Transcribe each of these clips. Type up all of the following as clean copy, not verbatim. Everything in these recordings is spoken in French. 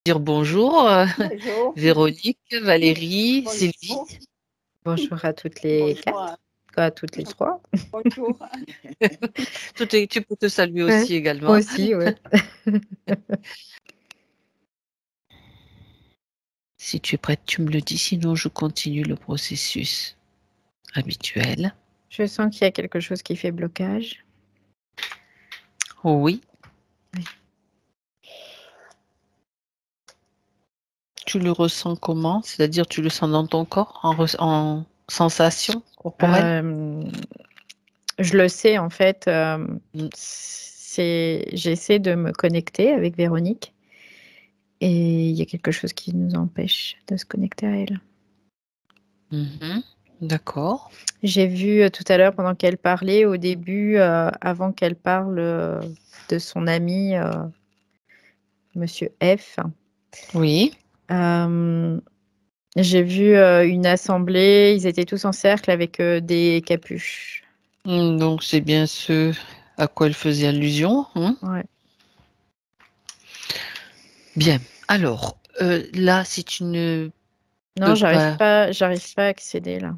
Dire bonjour, Bonjour. Véronique, Valérie, Sylvie. Bonjour. Bonjour à toutes les Bonjour. quatre, quoi, à toutes les trois. Bonjour. Tu peux te saluer Ouais, aussi également. moi aussi, ouais. Si tu es prête, tu me le dis, sinon je continue le processus habituel. Je sens qu'il y a quelque chose qui fait blocage. Oui. Oui. Tu le ressens comment? C'est-à-dire, tu le sens dans ton corps, en sensation corporelle? Je le sais, en fait, Mm. j'essaie de me connecter avec Véronique et il y a quelque chose qui nous empêche de se connecter à elle. Mhm. D'accord. J'ai vu tout à l'heure, pendant qu'elle parlait, au début, avant qu'elle parle de son ami, Monsieur F. Oui. J'ai vu une assemblée, ils étaient tous en cercle avec des capuches. Donc, c'est bien ce à quoi elle faisait allusion. Hein? Ouais. Bien. Alors, là, si tu ne Non, peux j'arrive pas... pas à accéder là.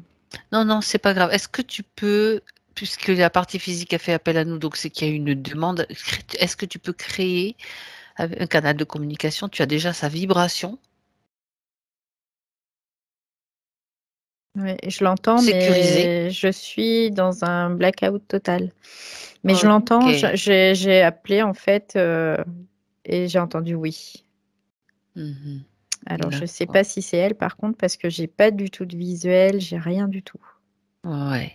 Non, c'est pas grave. Est-ce que tu peux, puisque la partie physique a fait appel à nous, donc c'est qu'il y a une demande, est-ce que tu peux créer un canal de communication? Tu as déjà sa vibration Ouais, je l'entends, sécurisée. mais je suis dans un blackout total. Mais je l'entends, Ok. j'ai appelé en fait et j'ai entendu oui. Mhm. Alors je sais D'accord. pas si c'est elle par contre parce que j'ai pas du tout de visuel, j'ai rien du tout. Ouais.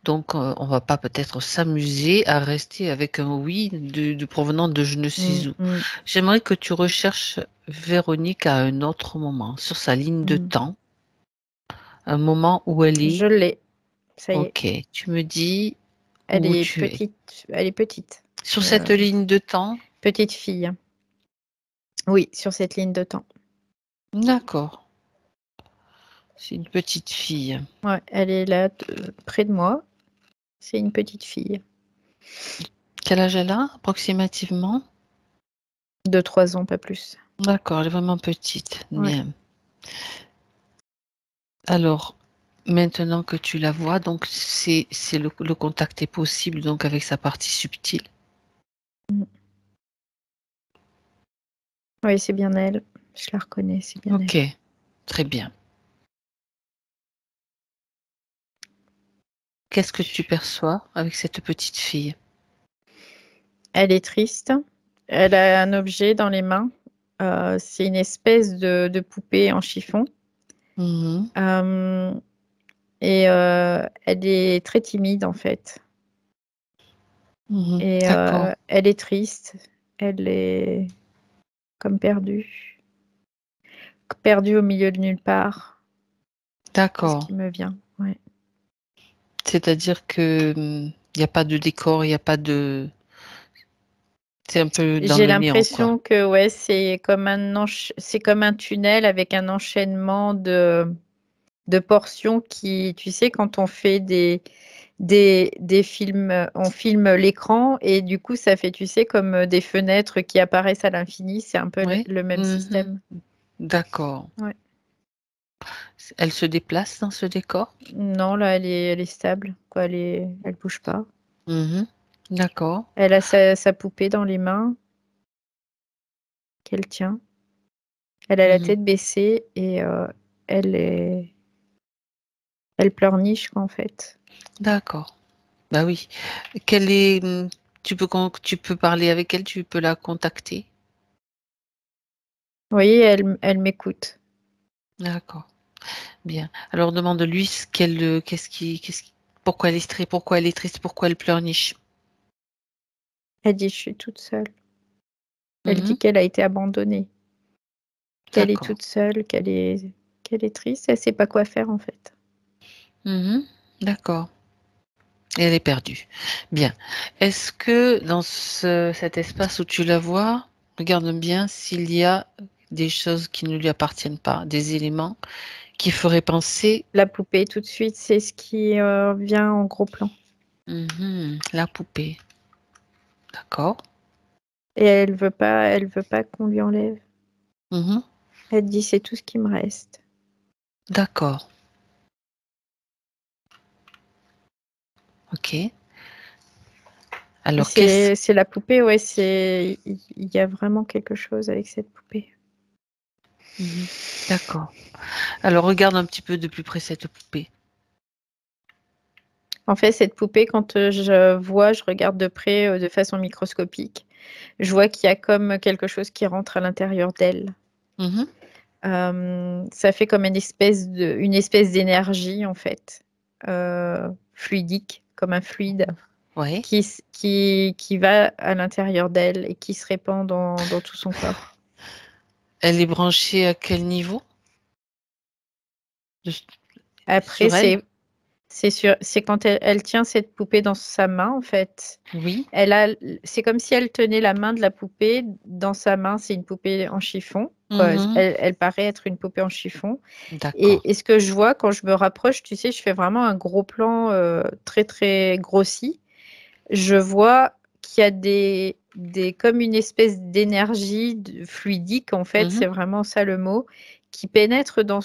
Donc, on va pas peut-être s'amuser à rester avec un oui de provenant de je ne sais où. Mm. J'aimerais que tu recherches Véronique à un autre moment, sur sa ligne de temps, un moment où elle est. Je l'ai, ça y est. Ok, tu me dis Elle où est tu es. petite, elle est petite. Sur cette ligne de temps? Petite fille. Oui, sur cette ligne de temps. D'accord. C'est une petite fille. Ouais, elle est là, près de moi. C'est une petite fille Quel âge elle a, approximativement? de 3 ans, pas plus. D'accord, elle est vraiment petite. Ouais. Bien. Alors, maintenant que tu la vois, donc le contact est possible donc avec sa partie subtile. Mm. Oui, c'est bien elle. Je la reconnais, c'est bien Ok, elle. très bien. Qu'est-ce que tu perçois avec cette petite fille? Elle est triste. Elle a un objet dans les mains. C'est une espèce de poupée en chiffon. Mhm, Euh, et elle est très timide en fait. mhm. Et D'accord, elle est triste. Elle est comme perdue. Perdue au milieu de nulle part. C'est ce d'accord. qui me vient. Ouais. C'est-à-dire que il n'y a pas de décor, il n'y a pas de... C'est un peu dans J'ai le néant, quoi. l'impression que ouais, c'est comme c'est comme un tunnel avec un enchaînement de portions qui, tu sais, quand on fait des films, on filme l'écran et du coup, ça fait, tu sais, comme des fenêtres qui apparaissent à l'infini. C'est un peu Oui. le même Mhm. système. D'accord. Ouais. Elle se déplace dans ce décor? Non, là, elle est stable, quoi. Elle bouge pas. Mhm. D'accord. Elle a sa poupée dans les mains qu'elle tient. Elle a la Mhm. tête baissée et elle est, elle pleurniche, quoi, en fait. D'accord. Bah oui. Quelle est, tu peux parler avec elle, tu peux la contacter. Vous voyez, elle m'écoute. D'accord. Bien. Alors demande-lui pourquoi elle est pourquoi elle est triste, pourquoi elle pleurniche. Elle dit, je suis toute seule. Elle Mhm. dit qu'elle a été abandonnée, qu'elle est D'accord. toute seule, qu'elle est triste. Elle sait pas quoi faire, en fait. Mhm. D'accord. Et elle est perdue. Bien. Est-ce que dans cet espace où tu la vois, regarde bien s'il y a des choses qui ne lui appartiennent pas, des éléments qui feraient penser La poupée, tout de suite, c'est ce qui vient en gros plan. la poupée. D'accord. Et elle veut pas qu'on lui enlève. Mhm. Elle dit c'est tout ce qui me reste. D'accord. Ok. Alors, qu'est-ce... C'est la poupée, ouais, il y a vraiment quelque chose avec cette poupée. Mhm. D'accord. Alors, regarde un petit peu de plus près cette poupée. En fait, cette poupée, quand je regarde de près, de façon microscopique, je vois qu'il y a comme quelque chose qui rentre à l'intérieur d'elle. Mhm. Ça fait comme une espèce d'énergie, en fait, fluidique, comme un fluide, Ouais. qui va à l'intérieur d'elle et qui se répand dans tout son corps. Elle est branchée à quel niveau? De- Après, Sur elle? c'est quand elle tient cette poupée dans sa main, en fait. Oui. C'est comme si elle tenait la main de la poupée dans sa main. C'est une poupée en chiffon, quoi. Mhm. Elle paraît être une poupée en chiffon. D'accord. Et ce que je vois quand je me rapproche, tu sais, je fais vraiment un gros plan très, très grossi. Je vois qu'il y a comme une espèce d'énergie fluidique, en fait, Mhm. c'est vraiment ça le mot, qui pénètre dans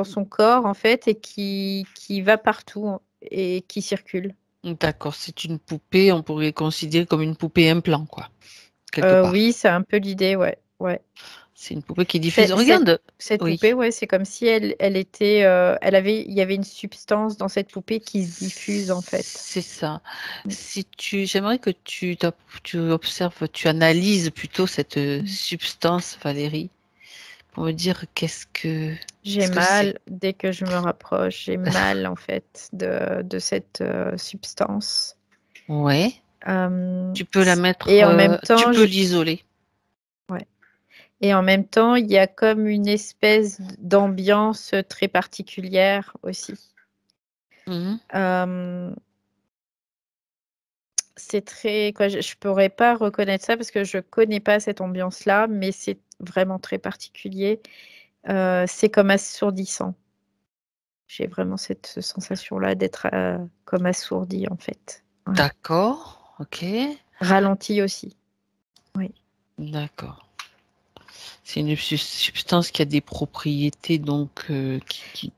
son corps, en fait, et qui va partout et qui circule. D'accord. C'est une poupée, on pourrait considérer comme une poupée implant, quoi, quelque part. Oui, c'est un peu l'idée, ouais, ouais. C'est une poupée qui diffuse. Cette, cette, Regarde. cette poupée, Oui. ouais, c'est comme si il y avait une substance dans cette poupée qui se diffuse, en fait. C'est ça. J'aimerais que tu observes, tu analyses plutôt cette Mm. substance, Valérie, pour me dire J'ai qu'est-ce que c'est. mal dès que je me rapproche. J'ai mal, en fait, de cette substance. Ouais. Euh, Tu peux la et mettre, en même tu temps, peux l'isoler. ouais. Et en même temps, il y a comme une espèce d'ambiance très particulière aussi. Mhm. Euh, c'est très, quoi, je pourrais pas reconnaître ça parce que je connais pas cette ambiance-là, mais c'est vraiment très particulier. C'est comme assourdissant. J'ai vraiment cette sensation-là d'être comme assourdie en fait. Ouais. D'accord. Ok. Ralenti aussi. Oui. D'accord. C'est une substance qui a des propriétés, donc,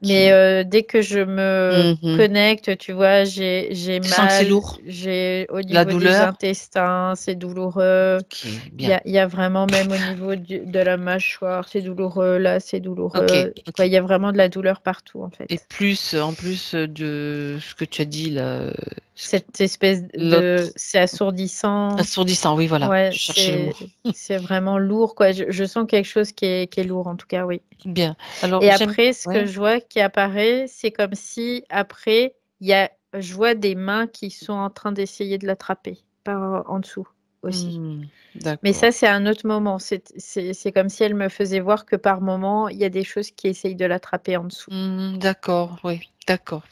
Mais dès que je me Mhm. connecte, tu vois, j'ai Tu sens que c'est mal, lourd? j'ai au La niveau des douleur? intestins, c'est douloureux. Ok, Il y bien. a, il y a vraiment même au niveau de la mâchoire, c'est douloureux, là, c'est Ok, douloureux. ok. Quoi, il y a vraiment de la douleur partout, en Et fait. plus, en plus de ce que tu as dit là, Cette espèce l'autre, c'est assourdissant. assourdissant, oui, voilà. Ouais, Je cherchais le mot. c'est vraiment lourd, quoi. Je sens quelque chose qui est lourd, en tout cas, oui. Bien. Alors, Et j'aime. après, ce que Ouais. je vois qui apparaît, c'est comme si, après, je vois des mains qui sont en train d'essayer de l'attraper par en dessous aussi. Mais D'accord. ça, c'est un autre moment. C'est comme si elle me faisait voir que par moment, il y a des choses qui essayent de l'attraper en dessous. D'accord, oui, d'accord.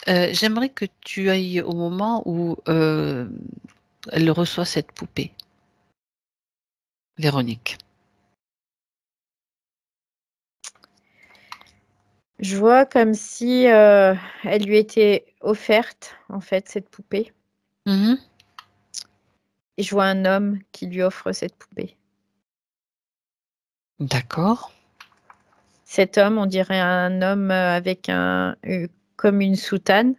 J'aimerais que tu ailles au moment où elle reçoit cette poupée, Véronique. Je vois comme si elle lui était offerte, en fait, cette poupée. Mhm. Et je vois un homme qui lui offre cette poupée. D'accord. Cet homme, on dirait un homme avec comme une soutane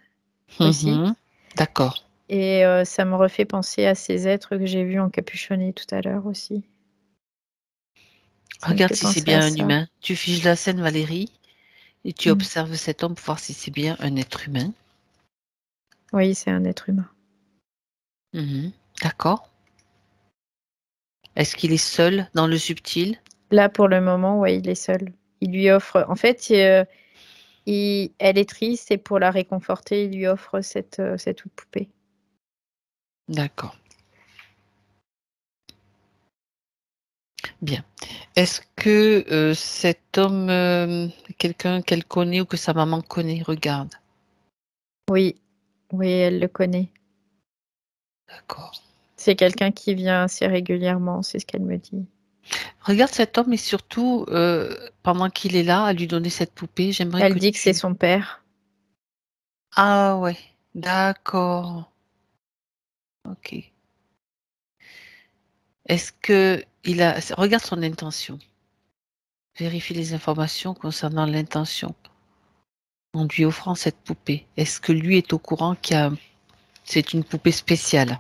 aussi. Mhm. D'accord. Et ça me refait penser à ces êtres que j'ai vus encapuchonnés tout à l'heure aussi. Ça me Regarde fait si c'est penser à bien un ça. humain. Tu figes la scène, Valérie, et tu Mm. observes cet homme pour voir si c'est bien un être humain. Oui, c'est un être humain. Mhm. D'accord. Est-ce qu'il est seul dans le subtil? Là, pour le moment, ouais, il est seul. Il lui offre, en fait, elle est triste et pour la réconforter, il lui offre cette poupée. D'accord. Bien. Est-ce que cet homme, quelqu'un qu'elle connaît ou que sa maman connaît, regarde. Oui, oui, elle le connaît. D'accord. C'est quelqu'un qui vient assez régulièrement, c'est ce qu'elle me dit. Regarde cet homme et surtout, pendant qu'il est là, à lui donner cette poupée, j'aimerais Elle que dit que c'est tu... son père. Ah ouais, d'accord. Ok. Est-ce que il a... Regarde son intention. vérifie les informations concernant l'intention en lui offrant cette poupée. Est-ce que lui est au courant c'est une poupée spéciale?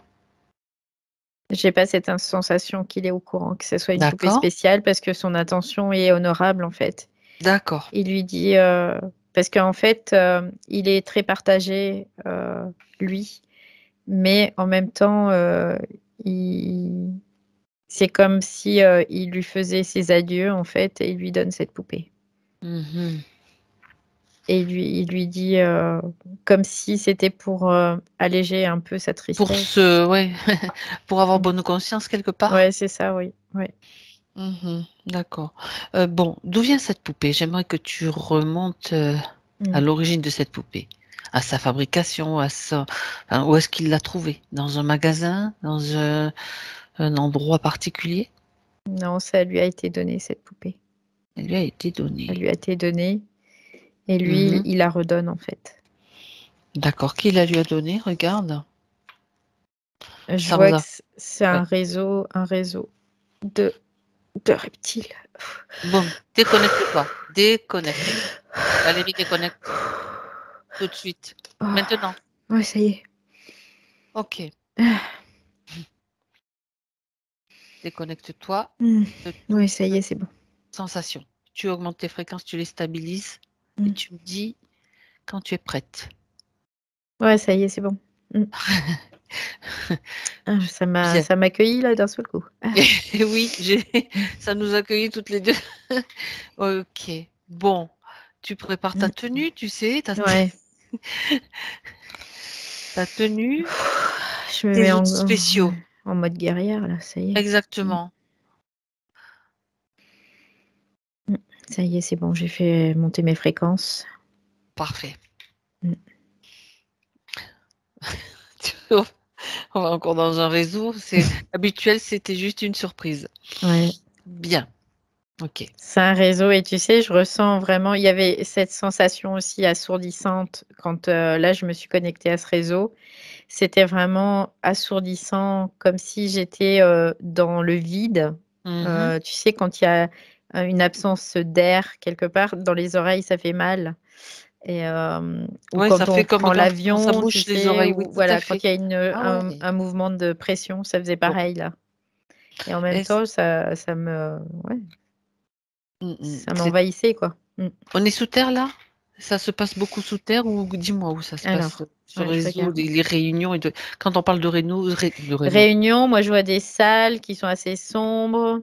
J'ai pas cette sensation qu'il est au courant que ce soit une poupée D'accord? spéciale parce que son intention est honorable, en fait. D'accord. Il lui dit, parce qu'en fait, il est très partagé, lui, mais en même temps, il c'est comme si, il lui faisait ses adieux, en fait, et il lui donne cette poupée. Mhm. Et il lui dit, comme si c'était pour, alléger un peu sa Pour tristesse. ouais, pour avoir Mmh. bonne conscience quelque part? Ouais, c'est ça, oui, ouais. Mhm. D'accord. Bon, d'où vient cette poupée? J'aimerais que tu remontes à Mmh. l'origine de cette poupée, à sa fabrication, enfin, où est-ce qu'il l'a trouvée? Dans un magasin? Dans un endroit particulier? Non, ça lui a été donné, cette poupée. Elle lui a été Ça donnée. lui a été donné et lui, Mhm. il la redonne, en fait. D'accord. Qui la lui a donnée? Regarde. Je Sans vois que a- c'est ouais. un réseau de reptiles. Bon, déconnecte-toi. Déconnecte. Valérie, déconnecte. Tout de suite. Oh, Maintenant. ouais, ça y est. Ok. Déconnecte-toi Mmh. de Ouais, toute ça y est, c'est bon. sensation. Tu augmentes tes fréquences, tu les stabilises et Mmh. tu me dis quand tu es prête. Ouais, ça y est, c'est bon. Mmh. Ah, Bien. ça m'accueillit là d'un seul coup. Ah. Et oui, ça nous accueille toutes les deux. Ok. Bon, tu prépares ta Mmh. tenue, tu sais, Ouais. ta tenue, Je me mets tes en outils spéciaux. ouais, en mode guerrière là, ça y est. Mmh. Exactement. Mmh. Ça y est, c'est bon, j'ai fait monter mes fréquences. Parfait. Mmh. On va encore dans un réseau. C'est habituel, c'était juste une surprise. Ouais. Bien. Ok. C'est un réseau et tu sais, je ressens vraiment il y avait cette sensation aussi assourdissante quand, là, je me suis connectée à ce réseau. C'était vraiment assourdissant, comme si j'étais, dans le vide. Mhm. Tu sais, quand il y a, une absence d'air quelque part, dans les oreilles, ça fait mal et ou Ouais, ça quand fait on comme prend quand ça l'avion, tu bouche les sais, oreilles. Oui, ou tout à voilà, quand fait. il y a Ah ouais. un mouvement de pression, ça faisait Bon. pareil là et en même Est-ce- temps, ça me ouais, ça C'est m'envahissait quoi. Mmh. On est sous terre là? Ça se passe beaucoup sous terre ou dis-moi où ça se passe Alors, ce ouais, je réseau, regarde. les réunions quand on parle de réunion. Réunion, moi je vois des salles qui sont assez sombres.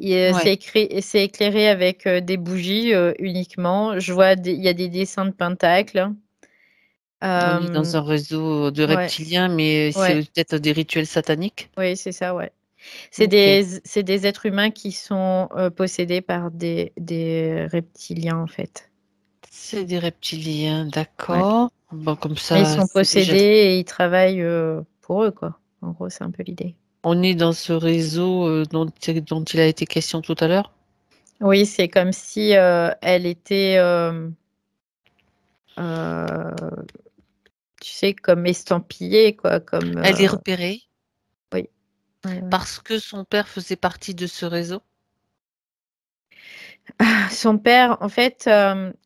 Et Ouais, c'est éclairé avec, des bougies, uniquement. Il y a des dessins de pentacles. on est dans Hem, un réseau de ouais, reptiliens, mais c'est ouais, peut-être des rituels sataniques? oui, c'est ça, ouais. OK. C'est des êtres humains qui sont, possédés par des reptiliens, en fait. C'est des reptiliens, Ouais. d'accord. Bon, comme Mais ils ça, sont c'est déjà possédés et ils travaillent, pour eux, quoi. En gros, c'est un peu l'idée. on est dans ce réseau, dont il a été question tout à l'heure? Oui, c'est comme si, elle était, heu, tu sais, comme estampillée, quoi, comme, Elle est repérée oui, ouais, ouais. parce que son père faisait partie de ce réseau? Son père, en fait,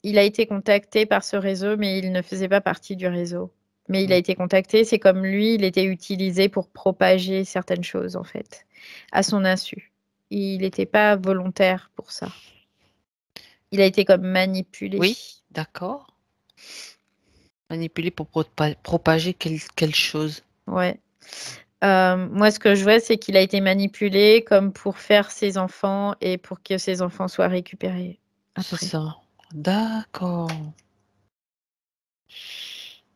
il a été contacté par ce réseau, mais il ne faisait pas partie du réseau. Mais il a Mmh. été contacté, c'est comme lui, il était utilisé pour propager certaines choses, en fait, à son insu. Il n'était pas volontaire pour ça. Il a été comme manipulé. Oui, d'accord. Manipuler pour propager quelle chose? Ouais. Moi, ce que je vois, c'est qu'il a été manipulé comme pour faire ses enfants et pour que ses enfants soient récupérés C'est après. ça. D'accord.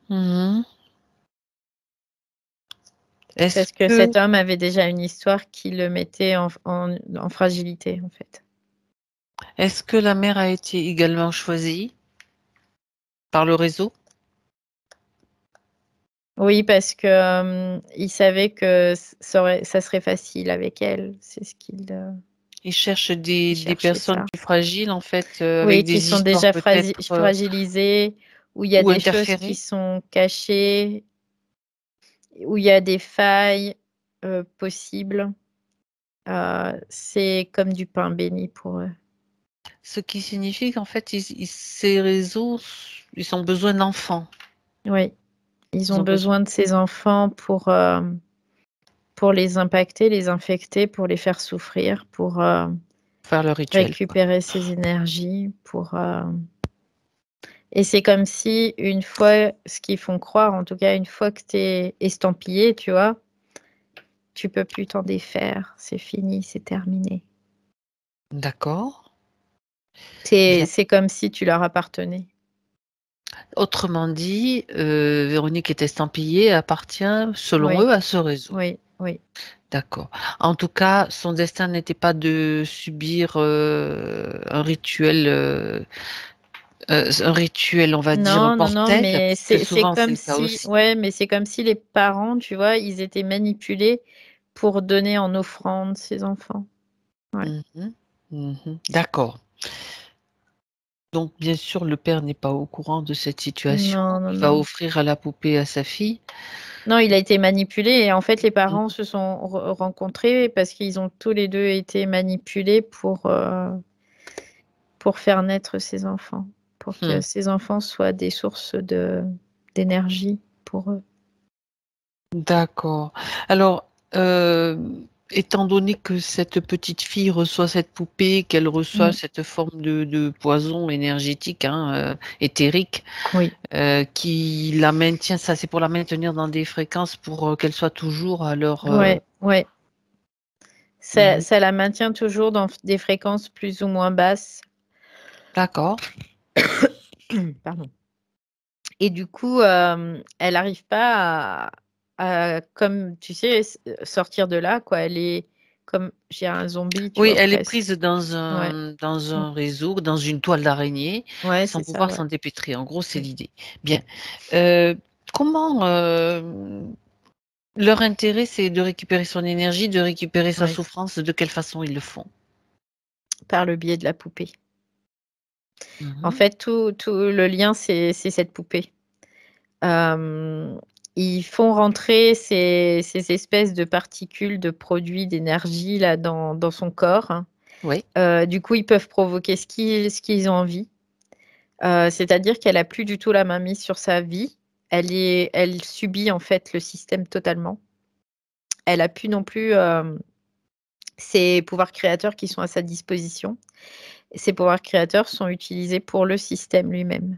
Mmh. Est-ce Parce que que cet homme avait déjà une histoire qui le mettait en fragilité, en fait. est-ce que la mère a été également choisie par le réseau? Oui, parce que, il savait que ça serait facile avec elle. C'est ce Ils cherchent il des cherchait personnes ça. plus fragiles, en fait, Oui, avec qui des sont histoires déjà peut-être, fragilisées, où il y a ou des choses qui interférées? sont cachées, où il y a des failles, possibles. C'est comme du pain béni pour eux. Ce qui signifie qu'en fait, ces réseaux, ils ont besoin d'enfants. Oui, ils Ils ont ont besoin besoin de ces enfants pour les impacter, les infecter, pour les faire souffrir, pour de faire le rituel, quoi. récupérer ces énergies, Et c'est comme si une fois, ce qu'ils font croire, en tout cas, une fois que tu es estampillé, tu vois, tu peux plus t'en défaire. C'est fini, c'est terminé. D'accord. Bien. C'est comme si tu leur appartenais. Autrement dit, Véronique est estampillée, appartient, selon Oui, eux, à ce réseau. oui, oui. D'accord. En tout cas, son destin n'était pas de subir un rituel, on va dire, Non, non, non, mortel, mais puisque c'est souvent c'est comme le cas si, aussi. ouais, mais c'est comme si les parents, tu vois, ils étaient manipulés pour donner en offrande ces enfants. Ouais. Mhm, mhm. D'accord. Donc, bien sûr, le père n'est pas au courant de cette situation. Non, non, Il va non. offrir à la poupée à sa fille. Non, il a été manipulé et en fait, les parents Mhm. se sont rencontrés parce qu'ils ont tous les deux été manipulés pour faire naître ces enfants, pour que Hmm. ces enfants soient des sources d'énergie pour eux. D'accord. Alors, euh, étant donné que cette petite fille reçoit cette poupée, qu'elle reçoit Mm. cette forme de poison énergétique, hein, éthérique, Oui, qui la maintient, ça c'est pour la maintenir dans des fréquences pour qu'elle soit toujours à leur... ouais, ouais. Mhm. Ça la maintient toujours dans des fréquences plus ou moins basses. D'accord. Pardon. Et du coup, elle n'arrive pas comme tu sais, sortir de là, quoi. Elle est comme j'ai un zombie, tu Oui, vois, elle est presque. prise Ouais. dans un réseau, dans une toile d'araignée, Ouais, sans c'est ça, pouvoir ouais. s'en dépêtrer. En gros, c'est Mm. l'idée. Bien. Euh, comment leur intérêt, c'est de récupérer son énergie, de récupérer sa Ouais. souffrance, de quelle façon ils le font? Par le biais de la poupée. En Mhm. fait, tout le lien, c'est cette poupée. Hem, Ils font rentrer ces espèces de particules, de produits, d'énergie là dans son corps, hein. Oui. Du coup, ils peuvent provoquer ce qu'ils ont envie. C'est-à-dire qu'elle a plus du tout la main mise sur sa vie. Elle subit en fait le système totalement. Elle a plus non plus, ses pouvoirs créateurs qui sont à sa disposition. Ces pouvoirs créateurs sont utilisés pour le système lui-même.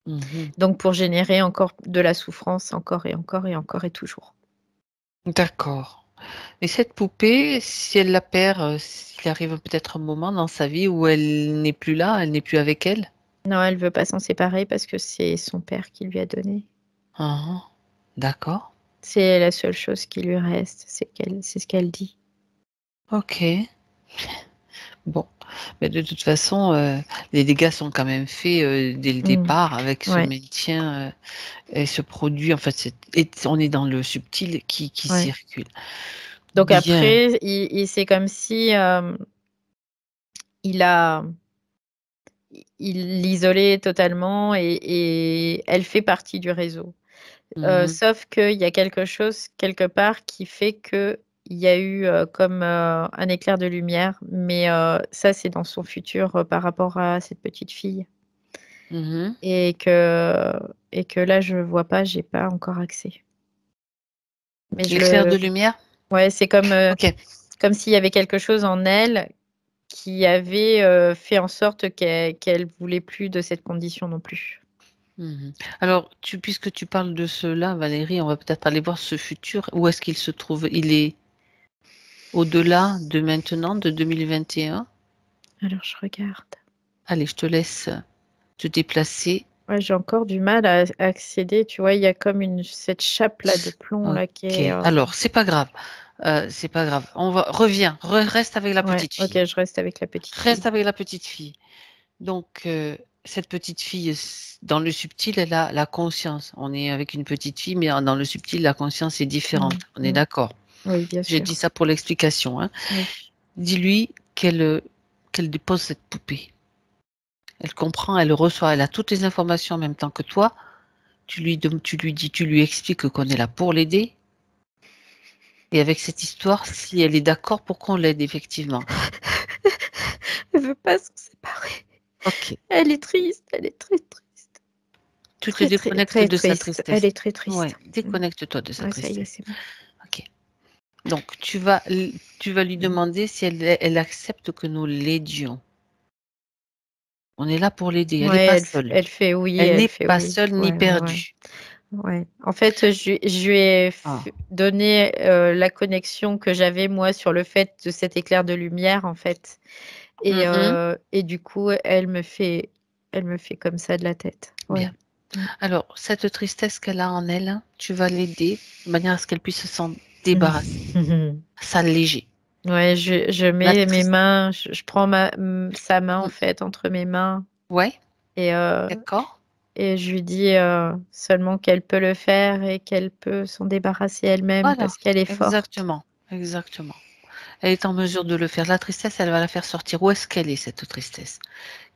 Mhm. Donc pour générer encore de la souffrance, encore et encore et encore et toujours. D'accord. Et cette poupée, si elle la perd, s'il arrive peut-être un moment dans sa vie où elle n'est plus là, elle n'est plus avec elle? Non, elle veut pas s'en séparer parce que c'est son père qui lui a donné. Ah, d'accord. C'est la seule chose qui lui reste, c'est ce qu'elle dit. Ok. Bon, mais de toute façon, les dégâts sont quand même faits dès le Mmh. départ avec ce Ouais, maintien et ce produit. En fait, on est dans le subtil qui ouais. circule. Donc Bien. après, c'est comme si, il a il l'isolait totalement et elle fait partie du réseau. Mhm, Sauf qu'il y a quelque chose quelque part qui fait qu'il y a eu, comme, un éclair de lumière, mais, ça c'est dans son futur, par rapport à cette petite fille mhm. et que et que là je vois pas, j'ai pas encore accès. Mais je L'éclair le de lumière? ouais, c'est Ok. comme s'il y avait quelque chose en elle qui avait, fait en sorte qu'elle voulait plus de cette condition non plus. Mhm. Alors, puisque tu parles de cela, Valérie, on va peut-être aller voir ce futur. Où est-ce qu'il se trouve? Il est au-delà de maintenant, de 2021. Alors je regarde. Allez, je te laisse te déplacer. Ouais, j'ai encore du mal à accéder, tu vois? Il y a comme cette chape là de plomb là qui Ok. est, Alors, c'est pas grave. C'est pas grave. Reviens. Reste avec la ouais, petite fille. OK, je reste avec la petite Reste fille. avec la petite fille. Donc, cette petite fille, dans le subtil, elle a la conscience. On est avec une petite fille, mais dans le subtil, la conscience est différente. Mmh, On est mmh. d'accord. Oui, bien J'ai dit sûr. ça pour l'explication, hein. Oui. Dis-lui qu'elle dépose cette poupée. Elle comprend, elle reçoit, elle a toutes les informations en même temps que toi. Tu lui expliques qu'on est là pour l'aider. Et avec cette histoire, si elle est d'accord pour qu'on l'aide, effectivement. Elle veut pas s'en séparer. OK. Elle est triste, elle est très triste. Tu te Très, très, déconnectes très de sa triste. Elle tristesse. est très Ouais, triste. déconnecte-toi de sa Ouais, ça y est, tristesse. c'est bon. OK. Donc tu vas lui demander si elle accepte que nous l'aidions. On est là pour l'aider, elle est Ouais, pas seule. elle fait oui, Elle elle n'est fait pas oui. seule ni Ouais, ouais, ouais. perdue. Ouais. En fait, je lui ai Ah. donné la connexion que j'avais moi sur le fait de cet éclair de lumière en fait. Mmh. Et du coup, elle me fait comme ça de la tête. Bien. Ouais. Mm. Alors, cette tristesse qu'elle a en elle, tu vas l'aider de manière à ce qu'elle puisse s'en débarrasser, s'alléger. Ouais, je La mets mes tristesse. mains, je prends sa main en fait entre mes mains Ouais, et, d'accord. et je lui dis seulement qu'elle peut le faire et qu'elle peut s'en débarrasser elle-même Voilà, parce qu'elle est forte. exactement, exactement. Elle est en mesure de le faire. La tristesse, elle va la faire sortir. Où est-ce qu'elle est, cette tristesse?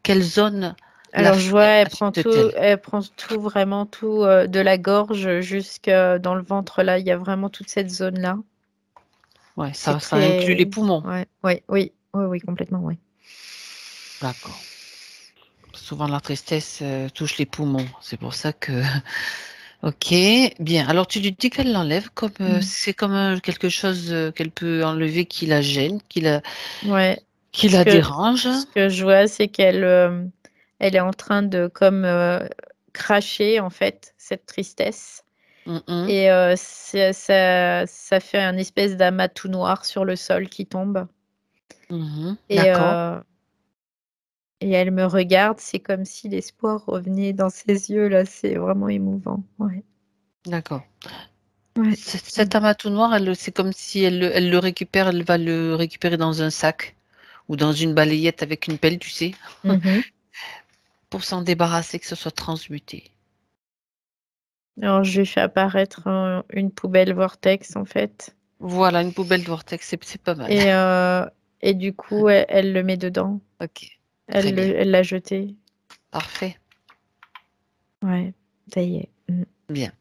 Quelle zone Alors je vois, affecte-t-elle? elle prend tout, vraiment tout, de la gorge jusque dans le ventre là. Il y a vraiment toute cette zone-là. Ouais, C'est ça inclut les très, poumons. ouais, ouais, oui, oui, oui, complètement, oui. D'accord. Souvent, la tristesse touche les poumons. C'est pour ça que. Ok, bien. Alors, tu lui dis qu'elle l'enlève comme Mm. c'est comme quelque chose qu'elle peut enlever qui la gêne, Ouais. qui la dérange. Ce que je vois, c'est qu'elle elle est en train de comme cracher en fait cette tristesse. Mhm, Et ça fait un espèce d'amas tout noir sur le sol qui tombe. mhm. Et, D'accord, euh, et elle me regarde, c'est comme si l'espoir revenait dans ses yeux, là, c'est vraiment émouvant. Ouais. d'accord. Ouais. Mm. Cet amas tout noir, c'est comme si elle le récupère, elle va le récupérer dans un sac ou dans une balayette avec une pelle, tu sais, Mhm. pour s'en débarrasser, que ce soit transmuté. Alors, je lui fais apparaître une poubelle vortex, en fait. Voilà, une poubelle vortex, c'est pas mal. Et, euh, et du coup, elle le met dedans. Ok, très bien, Elle l'a jeté. parfait, Ouais, ça y est. Mm. bien,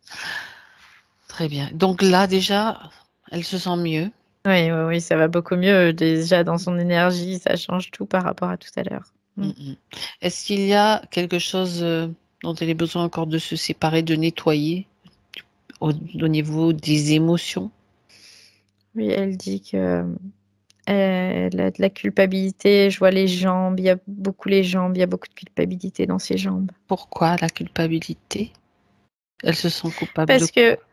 très bien. Donc là, déjà, elle se sent mieux. Oui, oui, oui, ça va beaucoup mieux. Déjà, dans son énergie, ça change tout par rapport à tout à l'heure. Mm. Mhm. Est-ce qu'il y a quelque chose dont elle a besoin encore de se séparer, de nettoyer au niveau des émotions? Oui, elle dit que elle a de la culpabilité. Je vois les jambes, il y a beaucoup les jambes, il y a beaucoup de culpabilité dans ses jambes. Pourquoi la culpabilité? Elle se sent coupable de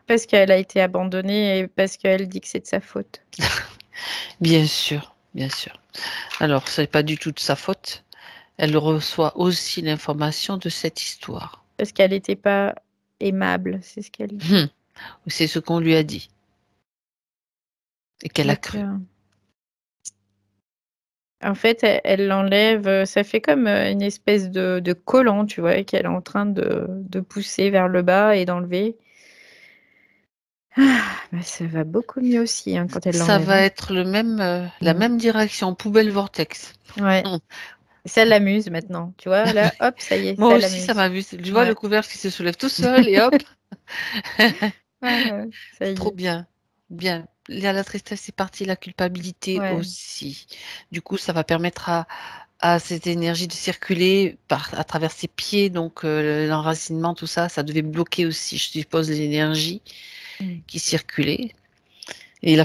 Parce qu'elle a été abandonnée et parce qu'elle dit que c'est de sa faute. Bien sûr, bien sûr. Alors, ce n'est pas du tout de sa faute. Elle reçoit aussi l'information de cette histoire. Parce qu'elle n'était pas aimable, c'est ce qu'elle dit. Hum, C'est ce qu'on lui a dit et qu'elle a Donc, cru. en fait, elle l'enlève, ça fait comme une espèce de collant, tu vois, qu'elle est en train de pousser vers le bas et d'enlever. Ah, bah, ça va beaucoup mieux aussi hein, quand elle Ça l'enlève. va Hein. être la Mm. même direction, poubelle vortex. Ouais, Hum. ça l'amuse maintenant, tu vois, là, hop, ça y est, Moi ça aussi, ça l'amuse. m'a vu. Je vois le Ouais, couvercle qui se soulève tout seul et hop, ouais, ouais, ça y trop est. bien. Bien. Il y a la tristesse, c'est parti, la culpabilité Ouais. aussi. Du coup, ça va permettre à cette énergie de circuler à travers ses pieds, donc l'enracinement, tout ça, ça devait bloquer aussi, je suppose, l'énergie Mm. qui circulait et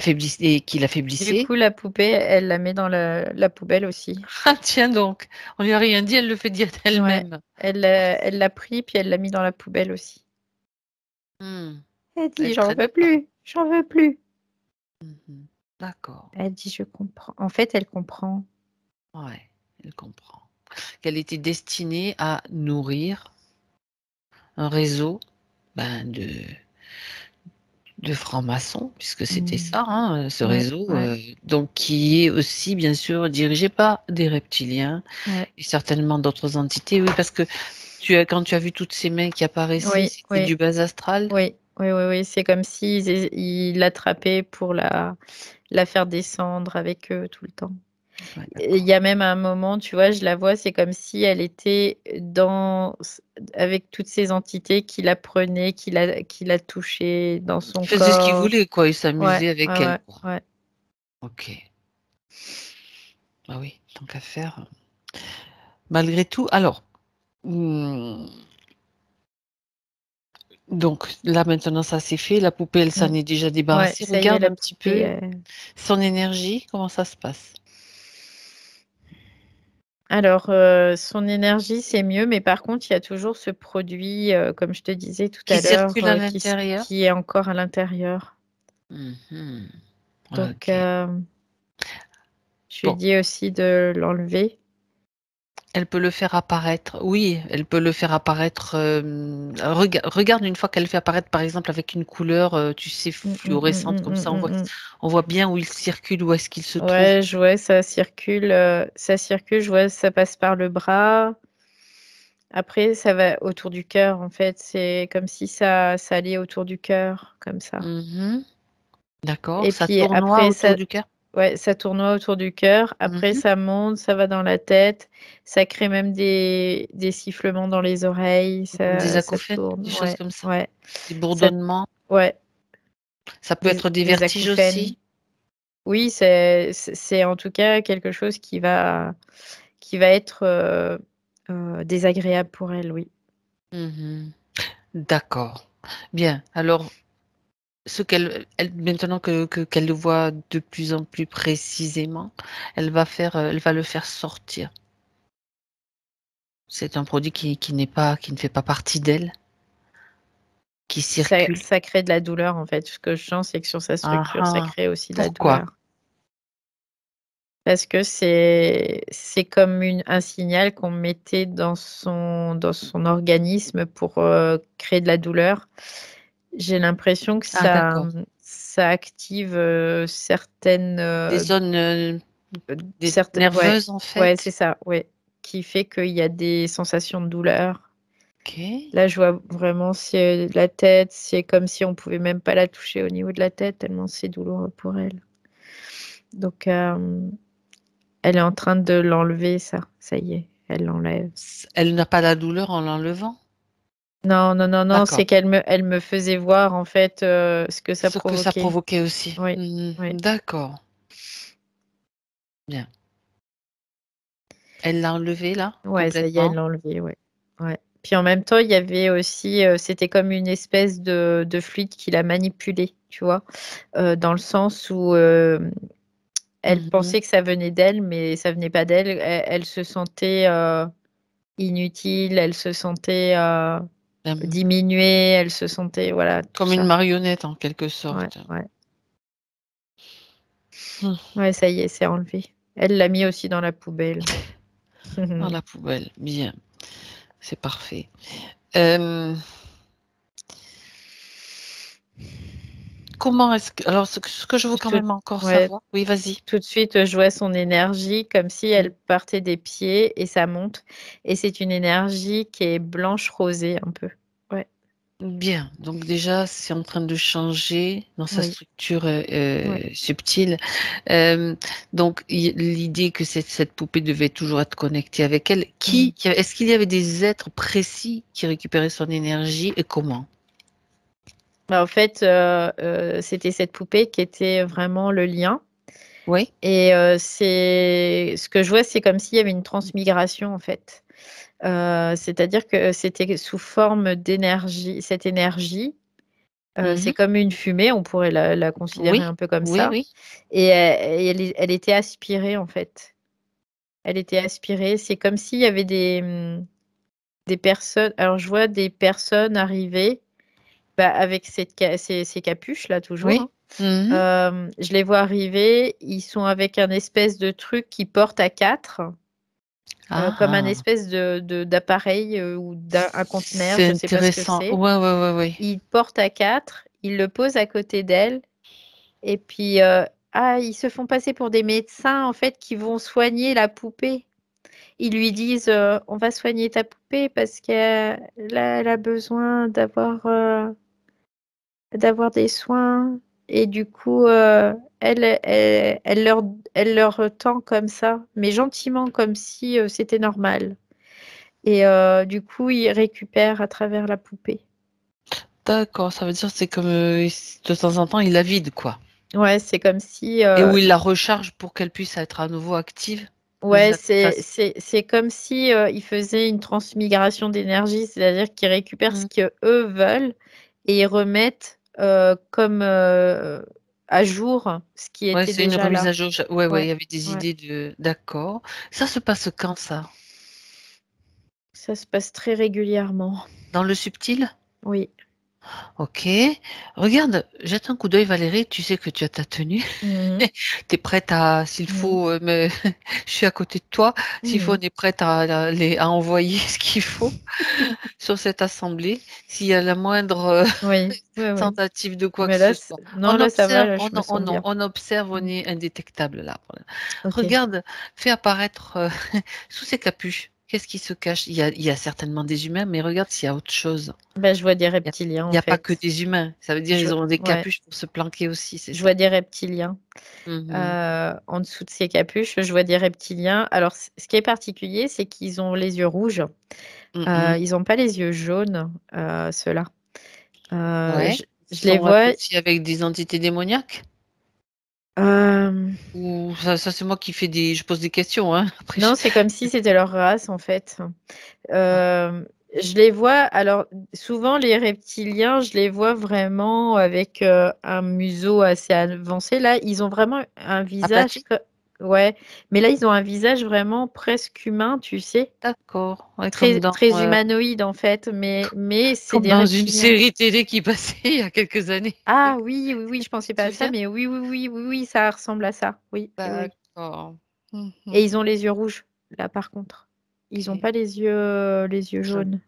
qui Du l'affaiblissait. coup, la poupée, elle la met dans la poubelle aussi. Ah tiens donc, on lui a rien dit, elle le fait dire Ouais, d'elle-même. elle l'a pris puis elle l'a mis dans la poubelle aussi. Hmm, Elle elle dit, est j'en très veux d'accord. plus, j'en veux plus. Mhm. D'accord, Elle dit, je comprends. En fait, elle comprend. ouais, elle comprend. Qu'elle était destinée à nourrir un réseau de francs-maçons, puisque c'était Mm. ça, hein, ce Ouais, réseau, ouais, donc qui est aussi bien sûr dirigé par des reptiliens ouais. et certainement d'autres entités. Oui, parce que quand tu as vu toutes ces mains qui apparaissaient, Oui, c'était oui, du bas astral. oui, oui, oui, oui. C'est comme s'ils ils l'attrapaient pour la faire descendre avec eux tout le temps. Ouais, Et il d'accord. y a même un moment, tu vois, je la vois, c'est comme si elle était avec toutes ces entités qui la prenaient, qui la touchaient dans son Il faisait ce qu'il corps. voulait, quoi. Il Ouais, s'amusait avec ouais, elle, ouais, quoi. ouais. Ok. Ah oui, tant qu'à faire. Malgré tout, alors, donc là maintenant ça c'est fait, la poupée elle s'en est déjà Ouais, débarrassée. ça y est, Regarde la un petit poupée. peu son énergie, comment ça se passe? Alors, son énergie, c'est mieux, mais par contre, il y a toujours ce produit, comme je te disais tout Qui à l'heure, circule à l'intérieur? qui est encore à l'intérieur. Mhm. Donc, Ok. je lui ai Bon, dit aussi de l'enlever. elle peut le faire apparaître. Oui, elle peut le faire apparaître. Regarde une fois qu'elle fait apparaître, par exemple, avec une couleur, tu sais, fluorescente, comme ça, Mm. on voit bien où il circule, où est-ce qu'il se trouve. Ouais, je vois, ça circule, je vois, ça passe par le bras. Après, ça va autour du cœur, en fait. C'est comme si ça allait autour du cœur, comme ça. Mhm. D'accord, Et ça puis tournoie après, autour du cœur. ouais, ça tournoie autour du cœur. Après, Mhm. ça monte, ça va dans la tête. Ça crée même des sifflements dans les oreilles. Des Ça acouphènes, tourne. des choses Ouais, comme ça. ouais. Des Ça, bourdonnements. ouais, Ça peut être des des vertiges acouphènes. aussi. Oui, c'est en tout cas quelque chose qui va être désagréable pour elle, oui. Mhm. D'accord. Bien. Alors, maintenant qu'elle le voit de plus en plus précisément, elle va le faire sortir. C'est un produit qui ne fait pas partie d'elle, qui circule. Ça crée de la douleur, en fait. Ce que je sens, c'est que sur sa Ah structure, ça ah. crée aussi de la Pourquoi? douleur. Parce que c'est comme un signal qu'on mettait dans son organisme pour créer de la douleur. J'ai l'impression que Ah, d'accord. ça active certaines, Des zones ouais, nerveuses, en ouais, c'est fait. ça, ouais, qui fait qu'il y a des sensations de douleur. Ok. Là, je vois vraiment c'est la tête, c'est comme si on pouvait même pas la toucher au niveau de la tête, tellement c'est douloureux pour elle. Donc, elle est en train de l'enlever, ça. Ça y est, elle l'enlève. Elle n'a pas la douleur en l'enlevant. Non, non, non, non, D'accord. c'est elle me faisait voir en fait ce que ça Ce que ça provoquait. provoquait aussi. Oui, Mhm. oui, D'accord. Bien. Elle l'a enlevé là, ouais, ça y est, elle complètement. l'a enlevé, ouais, ouais. Puis en même temps, il y avait aussi, c'était comme une espèce de fluide qui la manipulait, tu vois, dans le sens où elle Mhm. pensait que ça venait d'elle, mais ça venait pas d'elle. Elle se sentait inutile, elle se sentait diminuée, elle se sentait, voilà, tout Comme une ça. marionnette en quelque Ouais, sorte. ouais. Hmm. Ouais, ça y est, c'est enlevé. Elle l'a mis aussi dans la poubelle. Dans la poubelle. Bien. C'est parfait. Euh, comment est-ce que... Alors, ce que je veux quand Tout, même encore ouais, savoir. Oui, vas-y. tout de suite, je vois son énergie comme si Mm. elle partait des pieds et ça monte. Et c'est une énergie qui est blanche rosée un peu. Ouais, Bien. Donc déjà, c'est en train de changer dans sa oui, structure ouais. subtile. Euh, donc, l'idée que cette poupée devait toujours être connectée avec elle. Mm. Est-ce qu'il y avait des êtres précis qui récupéraient son énergie et comment? Bah, en fait, c'était cette poupée qui était vraiment le lien. Oui. Et c'est ce que je vois, c'est comme s'il y avait une transmigration en fait. C'est-à-dire que c'était sous forme d'énergie. Cette énergie, c'est Mhm. comme une fumée, on pourrait la considérer Oui. un peu comme Oui, ça. oui. Et elle était aspirée en fait. Elle était aspirée. C'est comme s'il y avait des personnes. Alors je vois des personnes arriver bah, avec ces capuches là toujours, Oui. hein. Mhm. Je les vois arriver. Ils sont avec un espèce de truc qui porte à quatre. Ah, Comme un ah. espèce d'appareil ou un conteneur, C'est je ne sais pas ce que intéressant. c'est. Ouais, ouais, ouais, ouais. Il porte à quatre, il le pose à côté d'elle, et puis ils se font passer pour des médecins en fait qui vont soigner la poupée. Ils lui disent on va soigner ta poupée parce qu'elle elle a besoin d'avoir des soins. Et du coup, elle leur tend comme ça, mais gentiment, comme si c'était normal. Et du coup, il récupère à travers la poupée. D'accord, ça veut dire que c'est comme de temps en temps, il la vide, quoi. Ouais, c'est comme si Et où il la recharge pour qu'elle puisse être à nouveau active. Ouais, ça te fasse c'est comme si, ils faisaient une transmigration d'énergie, c'est-à-dire qu'ils récupèrent ce mmh. qu'eux veulent et ils remettent, comme, à jour ce qui Ouais, était c'est une déjà remise là. à jour. Ouais, ouais, il Ouais, y avait des ouais. idées de d'accord. Ça se passe quand ça? Ça se passe très régulièrement. Dans le subtil? Oui. OK. Regarde, jette un coup d'œil Valérie, tu sais que tu as ta tenue. Mmh mh. Tu es prête à s'il Mmh. faut, me je suis à côté de toi, s'il faut Mmh. on est prête à envoyer ce qu'il faut sur cette assemblée. S'il y a la moindre, Oui, oui, oui. tentative de quoi que Mais là, ce c soit. non, On là, ça va, observe, là, je me sens non, bien. on observe, on Mmh. est indétectable là. Voilà. OK. Regarde, fais apparaître, sous ces capuches, qu'est-ce qui se cache? Il y a certainement des humains, mais regarde s'il y a autre chose. Bah, je vois des Il y a reptiliens, il en y a pas que fait. des humains. Ça veut dire Je ils ont des Ouais, capuches pour se planquer aussi, c'est je ça? vois des reptiliens. Mmh mh. En dessous de ces capuches, je vois des reptiliens. Alors ce qui est particulier, c'est qu'ils ont les yeux rouges. Mmh mh. Ils ont pas les yeux jaunes, ceux-là. Ouais. Ils Je les sont vois, associés avec des entités démoniaques? hem, Ou ça c'est moi qui fais des je pose des questions, hein, après je non, c'est comme si c'était leur race, en fait. ah, Je les vois alors souvent les reptiliens, je les vois vraiment avec, un museau assez avancé. Là, ils ont vraiment un visage aplati? co ouais, mais là, ils ont un visage vraiment presque humain, tu sais? D'accord, ouais, Très très humanoïde, en fait, mais c'est comme des dans une reptiliens. série télé qui passait il y a quelques années. Ah oui, oui, oui, je pensais Tu pas te à ça, souviens? mais oui, oui, oui, oui, oui, ça ressemble à ça. Oui, oui, oui, D'accord. Mmh et mh. ils ont les yeux rouges, là, par contre. Ils ont OK. pas les yeux Je jaunes.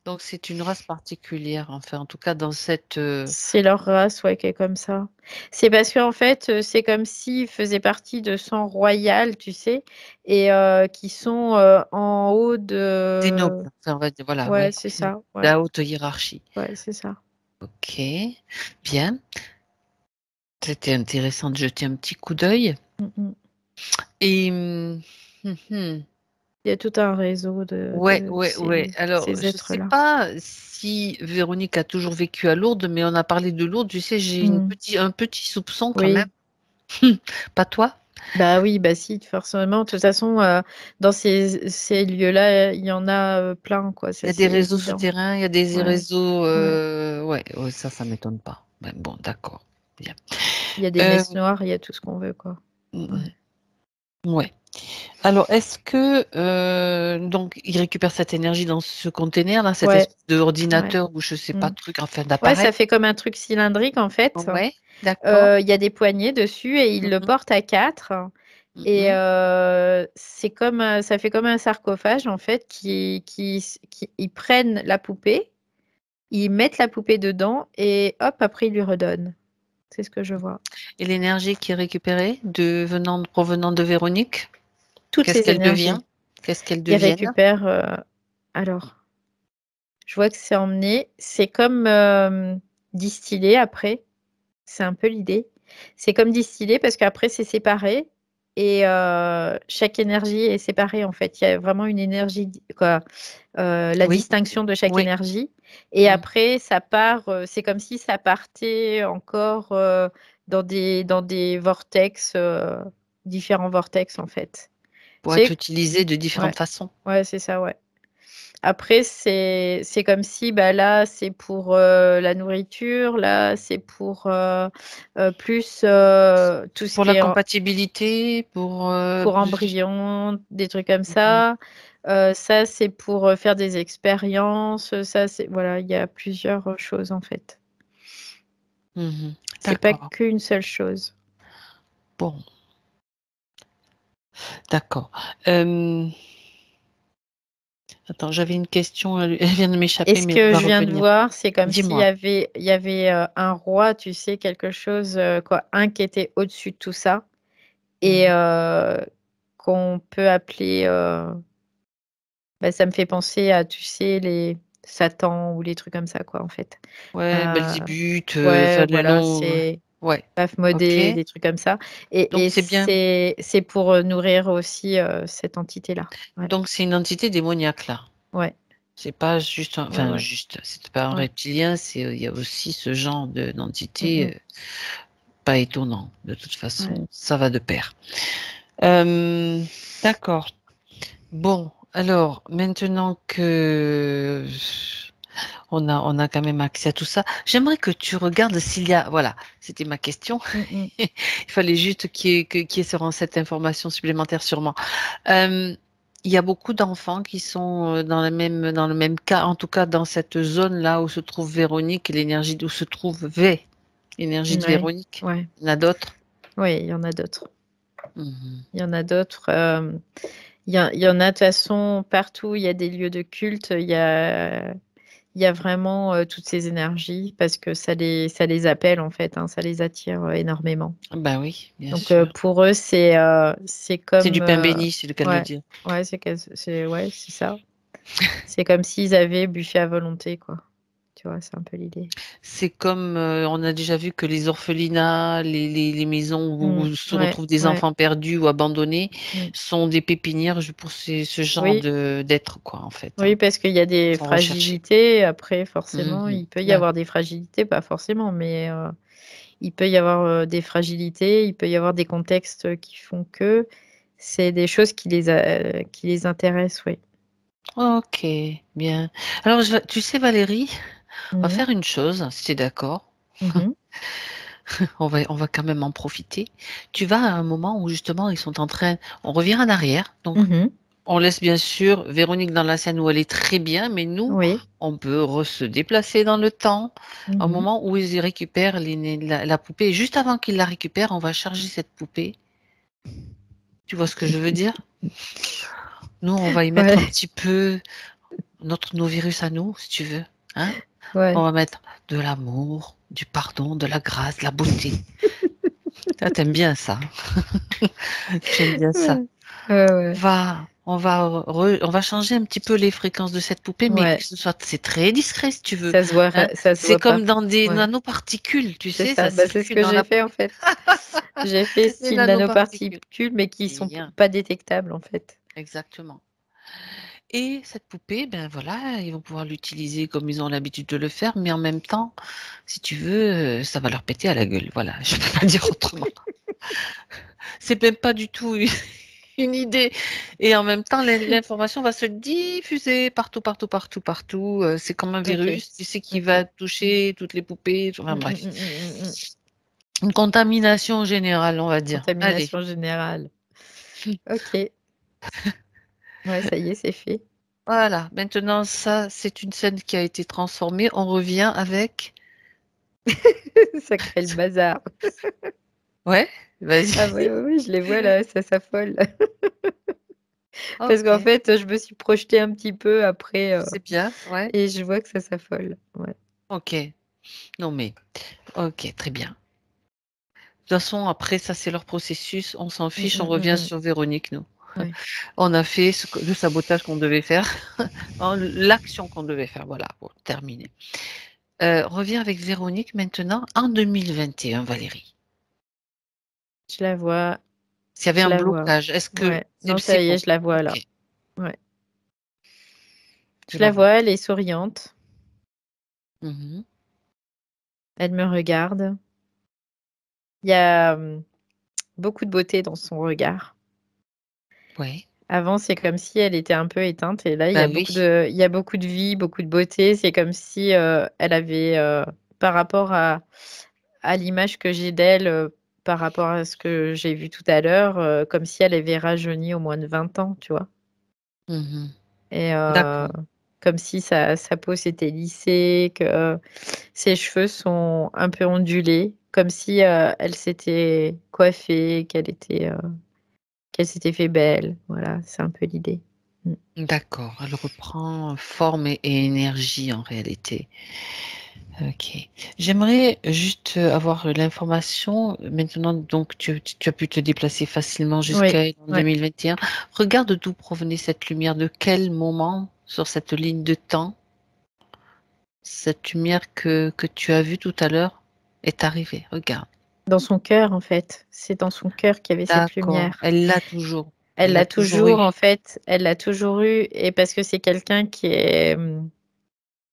donc c'est une race particulière, enfin en tout cas dans cette, C'est leur race, ouais, qui est comme ça. C'est parce qu'en fait, c'est comme s'ils faisaient partie de sang royal, tu sais? Et qui sont, en haut des de nobles, enfin on va dire voilà, ouais, ouais, c'est OK. ça, ouais, La haute hiérarchie. ouais, c'est ça. OK, bien. C'était intéressant de jeter un petit coup d'œil Mmh mh. et mmh mh. Il y a tout un réseau de Ouais, de ouais, ouais. Alors, ces je sais êtres-là. pas si Véronique a toujours vécu à Lourdes, mais on a parlé de Lourdes, tu sais, j'ai Mmh. un petit soupçon quand même. Oui. Pas toi? Bah oui, bah si, forcément, de toute façon, dans ces lieux-là, il y en a, plein, quoi, Il y ça a des c'est réseaux évident. souterrains, il y a des Ouais, réseaux, ouais. ouais, ouais, ça m'étonne pas. Ouais, bon, d'accord, bien. Il y a des Hem, messes noires, il y a tout ce qu'on veut, quoi. mmh Ouais. mh, ouais. Alors, est-ce que, donc il récupère cette énergie dans ce container-là, cette Ouais, espèce ouais. d'ordinateur ou je sais pas Mmh. truc, enfin Ouais, ça d'appareil? fait comme un truc cylindrique, en fait. Ouais, d'accord. Il y a des poignées dessus et ils Mmh le mh. portent à 4 Mmh et mh. c'est comme, ça fait comme un sarcophage, en fait, qui ils prennent la poupée, ils mettent la poupée dedans et hop, après ils lui redonnent. C'est ce que je vois. Et l'énergie qui est récupérée provenant de Véronique, Toutes qu'est-ce ces qu'elle devient? énergies. Qu'est-ce qu'elles Ils deviennent? récupèrent, alors, je vois que c'est emmené. C'est comme, distillé après. C'est un peu l'idée. C'est comme distillé parce qu'après c'est séparé et chaque énergie est séparée, en fait. Il y a vraiment une énergie quoi, la Oui, distinction de chaque oui. énergie et Mmh. après ça part, c'est comme si ça partait encore, dans des vortex, différents vortex, en fait. Pour Tu être sais? utilisé de Ouais, différentes façons. ouais, c'est ça, ouais. Après c'est comme si, bah, là, c'est pour, la nourriture, là, c'est plus, tout ce Pour qui la est en compatibilité, pour plus embryons, des trucs comme mmh mh. ça. Ça, c'est pour, faire des expériences, ça, c'est voilà, il y a plusieurs, choses, en fait. Mmh. C'est pas D'accord. qu'une seule chose. Bon, d'accord. Hem, attends, j'avais une question, elle vient de Et m'échapper, ce mais elle que va je viens de revenir. voir, c'est comme s'il y Dis-moi. avait un roi, tu sais, quelque chose, quoi, un qui était au-dessus de tout ça et Mmh. qu'on peut appeler, bah, ça me fait penser à, tu sais, les Satan ou les trucs comme ça, quoi, en fait. Ouais, Heu, Belzébuth, ouais, enfin le voilà, nom, c'est ouais. OK. Baphomet, des trucs comme ça Donc et c'est bien. c'est pour, nourrir aussi, cette entité-là. Ouais, Donc c'est une entité démoniaque là? ouais, C'est pas juste un ouais, enfin ouais, juste, c'est pas un ouais. reptilien, il y a aussi ce genre Mmh d'entité, mh. pas étonnant de toute Ouais. façon, ça va de pair. D'accord. Bon, alors, maintenant que on a quand même accès à tout ça, j'aimerais que tu regardes s'il y a, voilà, c'était ma question. Mm, Il fallait juste qu'il y ait cette information supplémentaire sûrement. Euh, il y a beaucoup d'enfants qui sont dans le même cas, en tout cas dans cette zone-là où se trouve Véronique, l'énergie où se trouve l'énergie de ouais, Véronique. ouais, Il y en a d'autres. ouais, il y en a d'autres. Mhm. Il y en a d'autres. Il y en a de toute façon partout. Il y a des lieux de culte. Il y a vraiment toutes ces énergies parce que ça les appelle en fait, hein, ça les attire énormément. Ben oui, bien Donc sûr. pour eux, c'est C'est du comme pain béni, c'est le cas de le ouais, dire. ouais, ouais, c'est ça. C'est comme s'ils avaient buffé à volonté, quoi. Tu vois, c'est un peu l'idée. C'est comme on a déjà vu que les orphelinats, les maisons Mm, où se ouais, retrouvent des ouais. enfants perdus ou abandonnés Mm. sont des pépinières pour ce genre Oui, de d'être quoi en fait. oui, Hein. parce qu'il y a Ils des sont recherchés. fragilités. Après, forcément, Mhm. il peut y avoir D'accord. des fragilités, pas forcément, mais il peut y avoir des fragilités, il peut y avoir des contextes qui font que c'est des choses qui les intéressent, oui. Ok, bien. Alors tu sais Valérie, on va Mhm, faire une chose, si tu es d'accord. mhm, On va quand même en profiter. Tu vas à un moment où justement ils sont en train, on revient en arrière, donc mhm, on laisse bien sûr Véronique dans la scène où elle est très bien, mais nous, oui. on peut se déplacer dans le temps au Mhm. moment où ils récupèrent la poupée. Et juste avant qu'ils la récupèrent, on va charger cette poupée. Tu vois ce que je veux dire? Nous, on va y mettre un Ouais, petit peu nos virus à nous, si tu veux. Hein? On ouais. va mettre de l'amour, du pardon, de la grâce, de la beauté. Ah, t'aimes bien ça. J'aime bien ça. Ouais, ouais, On va changer un petit peu les fréquences de cette poupée, mais que ouais. ce soit, c'est très discret si tu veux. Ça se voit, Hein. ça se C'est voit pas. comme dans des Ouais, nanoparticules, tu c'est sais, ça. ça Bah, c'est ce circule que dans j'ai la fait en poupée. fait. J'ai fait Des style nanoparticules. nanoparticules, mais qui sont Bien, pas détectables en fait. exactement. Et cette poupée, ben voilà, ils vont pouvoir l'utiliser comme ils ont l'habitude de le faire, mais en même temps, si tu veux, ça va leur péter à la gueule. Voilà, je peux pas dire autrement. C'est même pas du tout une idée. Et en même temps, l'information va se diffuser partout, partout, partout, partout. C'est comme un Ok, virus, tu sais, qui ok. va toucher toutes les poupées. Enfin Mm, mm, bref, mm, mm, mm, mm. une contamination générale, on va dire. Allez, Contamination générale. Ok. Ouais, ça y est, c'est fait. voilà. Maintenant, ça, c'est une scène qui a été transformée. On revient avec. Ça crée le bazar. Ouais, Ah oui, vas-y. oui, oui, je les vois là, ça s'affole. Parce qu'en Ok, fait, je me suis projetée un petit peu après c'est bien. Ouais. et je vois que ça s'affole. Ouais. Ok. Non mais, ok, très bien. De toute façon, après, ça, c'est leur processus. On s'en Mm, fiche. On mm, mm, revient mm. sur Véronique, nous. Ouais. On a fait le sabotage qu'on devait faire, l'action qu'on devait faire, voilà, pour terminer. Reviens avec Véronique maintenant en 2021, Valérie. Je la vois, S'il y avait je un la vois. blocage, est-ce que Ouais. Non, ça c'est y est, bon? je la vois là. Ok, Ouais. tu Je la la vois. vois, elle est souriante. Mhm. Elle me regarde. Il y a beaucoup de beauté dans son regard. Oui, Avant, c'est comme si elle était un peu éteinte et là, ben oui. il y a beaucoup de vie, beaucoup de beauté. C'est comme si elle avait, par rapport à l'image que j'ai d'elle, par rapport à ce que j'ai vu tout à l'heure, comme si elle avait rajeuni au moins de 20 ans, tu vois? Mhm. Et D'accord. comme si sa peau s'était lissée, que ses cheveux sont un peu ondulés, comme si, elle s'était coiffée, qu'elle s'était fait belle. Voilà, c'est un peu l'idée. Mmh. D'accord. Elle reprend forme et énergie en réalité. Ok. J'aimerais juste avoir l'information. Maintenant, donc, tu as pu te déplacer facilement Oui, jusqu'à en ouais. 2021. Regarde d'où provenait cette lumière, de quel moment sur cette ligne de temps cette lumière que tu as vue tout à l'heure est arrivée. Regarde. Dans son cœur, en fait. C'est dans son cœur qu'il y avait cette D'accord. lumière. Elle l'a toujours. Elle Elle l'a l'a toujours toujours, eu. en fait, elle l'a toujours eu et parce que c'est quelqu'un qui est,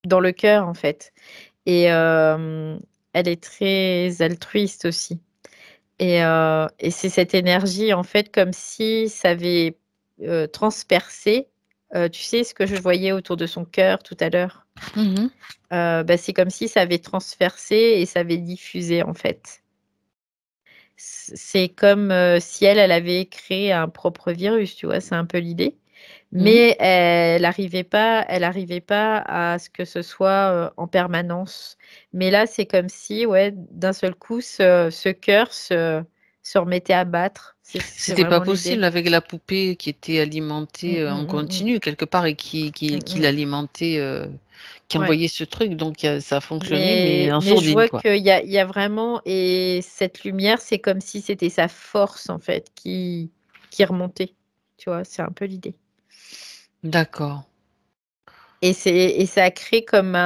dans le cœur, en fait et elle est très altruiste aussi Et c'est cette énergie, en fait, comme si ça avait transpercé. Tu sais ce que je voyais autour de son cœur tout à l'heure? Mmh. Bah, c'est comme si ça avait transpercé et ça avait diffusé, en fait. C'est comme si elle avait créé un propre virus, tu vois? C'est un peu l'idée. Mmh. Mais elle arrivait pas à ce que ce soit en permanence. Mais là, c'est comme si, ouais, d'un seul coup, ce cœur se remettait à battre. C'est C'était pas vraiment possible l'idée. avec la poupée qui était Mmh, alimentée, en mmh, mmh, mmh. continu quelque part et qui Mmh mh. l'alimentait, qui Ouais. envoyait ce truc donc ça a fonctionné mais Mais en mais je sourdine, vois quoi. qu'il y a vraiment, et cette lumière, c'est comme si c'était sa force, en fait, qui remontait. Tu vois? C'est un peu l'idée. D'accord. Et ça a créé comme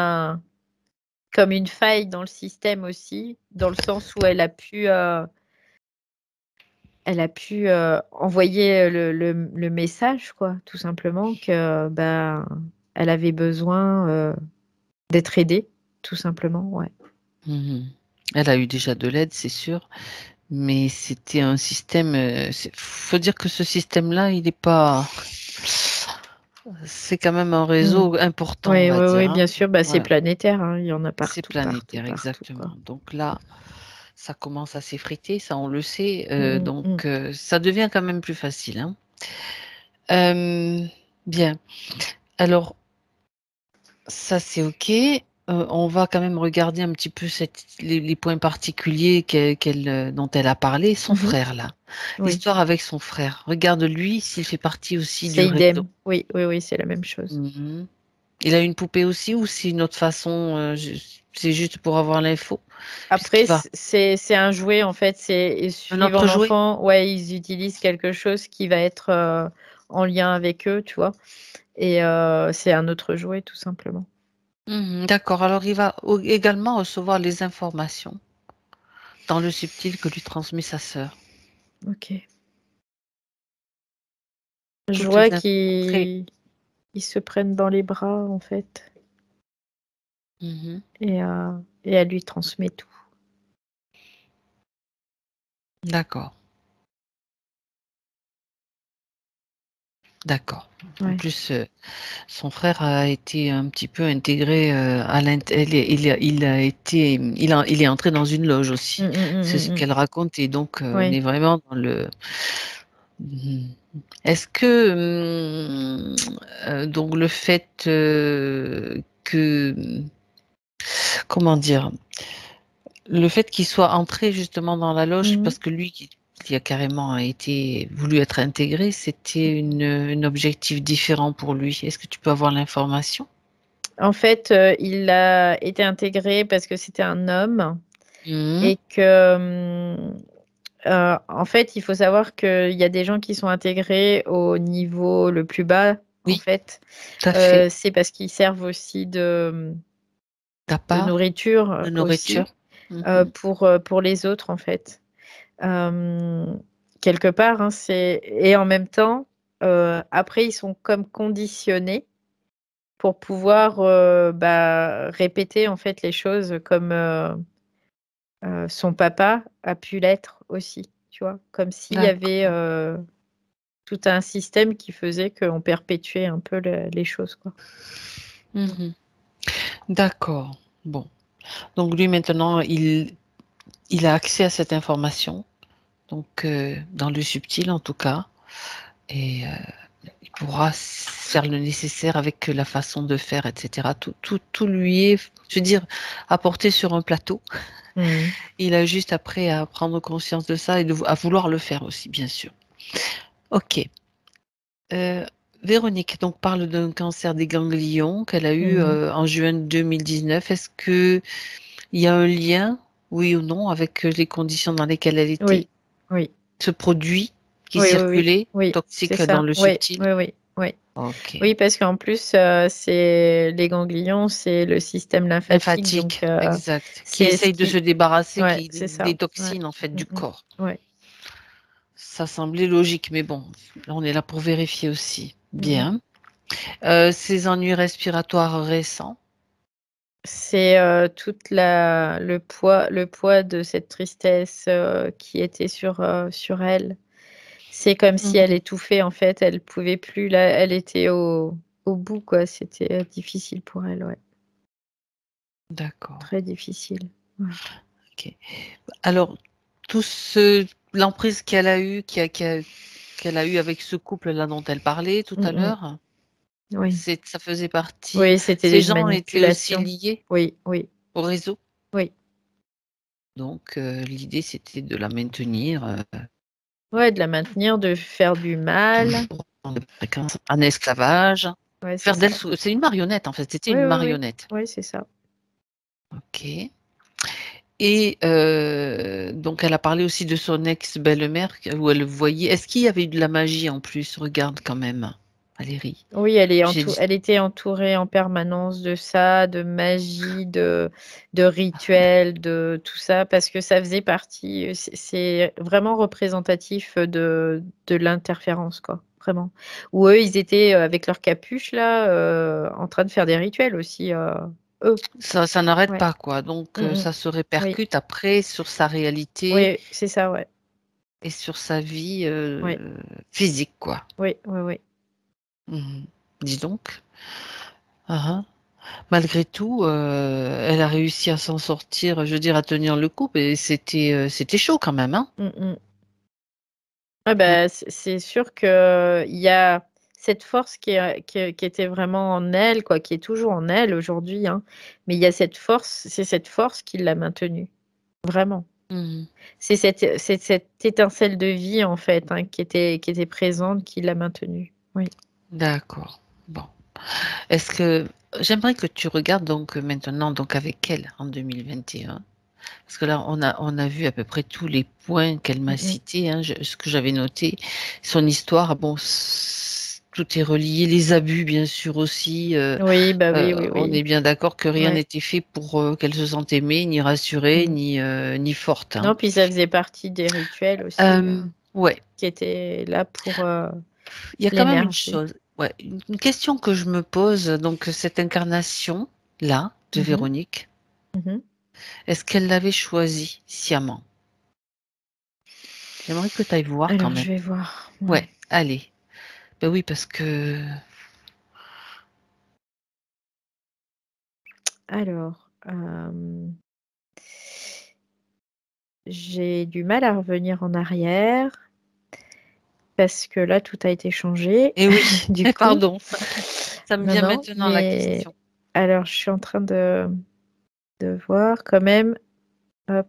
une faille dans le système aussi, dans le sens où elle a pu envoyer le message, quoi, tout simplement que, ben, elle avait besoin d'être aidée, tout simplement, ouais. Mmh. Elle a eu déjà de l'aide, c'est sûr, mais c'était un système, faut dire que ce système-là, il est pas c'est quand même un Mmh. réseau important, on Ouais, va ouais, dire, ouais, hein. bien sûr, bah, c'est Voilà, planétaire, hein, il y en a c'est partout, partout, planétaire, partout, exactement. quoi. Donc là, ça commence à s'effriter, ça on le sait, Mmh donc mh, mmh. ça devient quand même plus facile, hein. Hem, bien. Alors ça, c'est OK. On va quand même regarder un petit peu les points particuliers dont elle a parlé. Son Mmh. frère, là, Oui, l'histoire avec son frère. Regarde lui s'il fait partie aussi du c'est réseau. idem. Oui, oui, oui, c'est la même chose. Mmh. Il a une poupée aussi ou c'est une autre façon, c'est juste pour avoir l'info? Après, Puisqu'il va c'est un jouet, en fait, et un suivant autre jouet? l'enfant, ouais, ils utilisent quelque chose qui va être en lien avec eux, tu vois? Et c'est un autre jouet, tout simplement. Mmh, d'accord, alors il va au également recevoir les informations dans le subtil que lui transmet sa sœur. OK. Je Toutes vois les infos après qu'ils se prennent dans les bras, en fait, mmh. et elle lui transmet tout. D'accord. D'accord. En Ouais. plus, son frère a été un petit peu intégré, à il est entré dans une loge aussi. Mmh mh, mmh C'est mh, ce mmh. qu'elle raconte et donc on Ouais. est vraiment dans le mmh. Est-ce que, donc le fait, que, comment dire? Le fait qu'il soit entré justement dans la loge Mmh mh. parce que lui qui a carrément été voulu être intégré, c'était un objectif différent pour lui. Est-ce que tu peux avoir l'information? En fait, il a été intégré parce que c'était un homme, Mmh. et que, en fait, il faut savoir qu'il y a des gens qui sont intégrés au niveau le plus bas, en Oui, fait. tout à fait. C'est parce qu'ils servent aussi de D'appart, nourriture, de aussi, nourriture. Mmh. pour les autres, en fait. Hem, Quelque part, hein, et en même temps, après ils sont comme conditionnés pour pouvoir, bah, répéter, en fait, les choses comme, son papa a pu l'être aussi, tu vois? Comme s'il y avait, D'accord. tout un système qui faisait qu'on perpétuait un peu les choses, quoi. Mmh. Mmh. D'accord. Bon, donc lui maintenant il a accès à cette information, donc dans le subtil en tout cas et il pourra faire le nécessaire avec la façon de faire et cetera. Tout lui est, je veux dire, apporté sur un plateau. Mmh. Il a juste après à prendre conscience de ça et à vouloir le faire aussi, bien sûr. OK. Heu, Véronique donc parle d'un cancer des ganglions qu'elle a eu, Mmh. en juin 2019. Est-ce qu'il y a un lien, oui ou non, avec, les conditions dans lesquelles elle était? Oui, oui. Ce produit qui Oui, oui, oui, circulait, oui, c'est toxique dans ça. le Oui, subtil? oui, oui, oui. OK. Oui, parce qu'en plus, c'est les ganglions, c'est le système lymphatique, donc Lymphatique, exact. Qui c'est ce essaye de se qui débarrasser, ouais, qui c'est ça. des Ouais. toxines, en fait, Mmh du mh. corps. Ouais. Ça semblait logique, mais bon, là, on est là pour vérifier aussi. Mmh mh. Bien. Ses ennuis respiratoires récents? C'est, toute la le poids de cette tristesse, qui était sur elle. C'est comme si elle Mmh. étouffait, en fait, elle pouvait plus là, elle était au bout, quoi. C'était, difficile pour elle, ouais, D'accord, très difficile. Ouais. OK. Alors, tout ce l'emprise qu'elle a eue avec ce couple-là dont elle parlait tout Mmh à mh. l'heure, Oui. ça faisait partie Oui, c'était ces une gens étaient aussi manipulation. liés Oui, oui, au réseau? oui. Donc l'idée c'était de la maintenir, Ouais, de la maintenir, de faire du mal. toujours dans des fréquences en esclavage, Ouais, c'est faire d'elle ça. sou c'est une marionnette en fait, c'était Oui, une oui, oui. marionnette. Oui, c'est ça. OK. Et donc elle a parlé aussi de son ex-belle-mère où elle voyait est-ce qu'il y avait eu de la magie en plus? Regarde quand même, Valérie. Oui, J'ai dit elle était entourée en permanence de ça, de magie, de rituels, de tout ça, parce que ça faisait partie, c'est vraiment représentatif, de l'interférence, quoi, vraiment. Où eux, ils étaient, avec leur capuche là, en train de faire des rituels aussi, eux. ça n'arrête Ouais. pas quoi, donc Mmh mh. ça se Oui, répercute après sur sa réalité oui, c'est ça, ouais. et sur sa vie, Ouais. physique quoi. Oui, oui, oui. Mmh. Dis donc. Hein, hein. Malgré tout, elle a réussi à s'en sortir, je veux dire à tenir le coup et c'était chaud quand même, hein? Mmh mh. Ouais, Mmh. bah, c'est sûr qu'il y a cette force qui était vraiment en elle, quoi, qui est toujours en elle aujourd'hui, hein. Mais il y a cette force, c'est cette force qui l'a maintenue, vraiment. Mmh. C'est cette étincelle de vie, en fait, hein, qui était présente, qui l'a maintenue. Oui. D'accord. Bon. Est-ce que j'aimerais que tu regardes donc maintenant donc avec elle en 2021, parce que là on a vu à peu près tous les points qu'elle m'a Mmh mh. cités, hein, ce que j'avais noté. Son histoire, bon, tout est relié, les abus bien sûr aussi, Oui, bah, oui, oui, on oui. est bien d'accord que rien Ouais. n'était fait pour, qu'elle se sente aimée, ni rassurée, Mmh. ni forte, hein. Non, puis ça faisait partie des rituels aussi, Ouais, qui étaient là pour, il y a quand même une l'énergie. chose, ouais, une question que je me pose, donc cette incarnation-là de Mmh mh. Véronique, Mmh. est-ce qu'elle l'avait choisi sciemment? J'aimerais que tu ailles voir quand Alors même. je vais voir, Ouais, ouais. allez. Ben oui, parce que Alors, j'ai du mal à revenir en arrière parce que là, tout a été changé, eh oui, du coup. pardon, ça me Non, vient non, maintenant la mais question. alors je suis en train de voir quand même. Hop,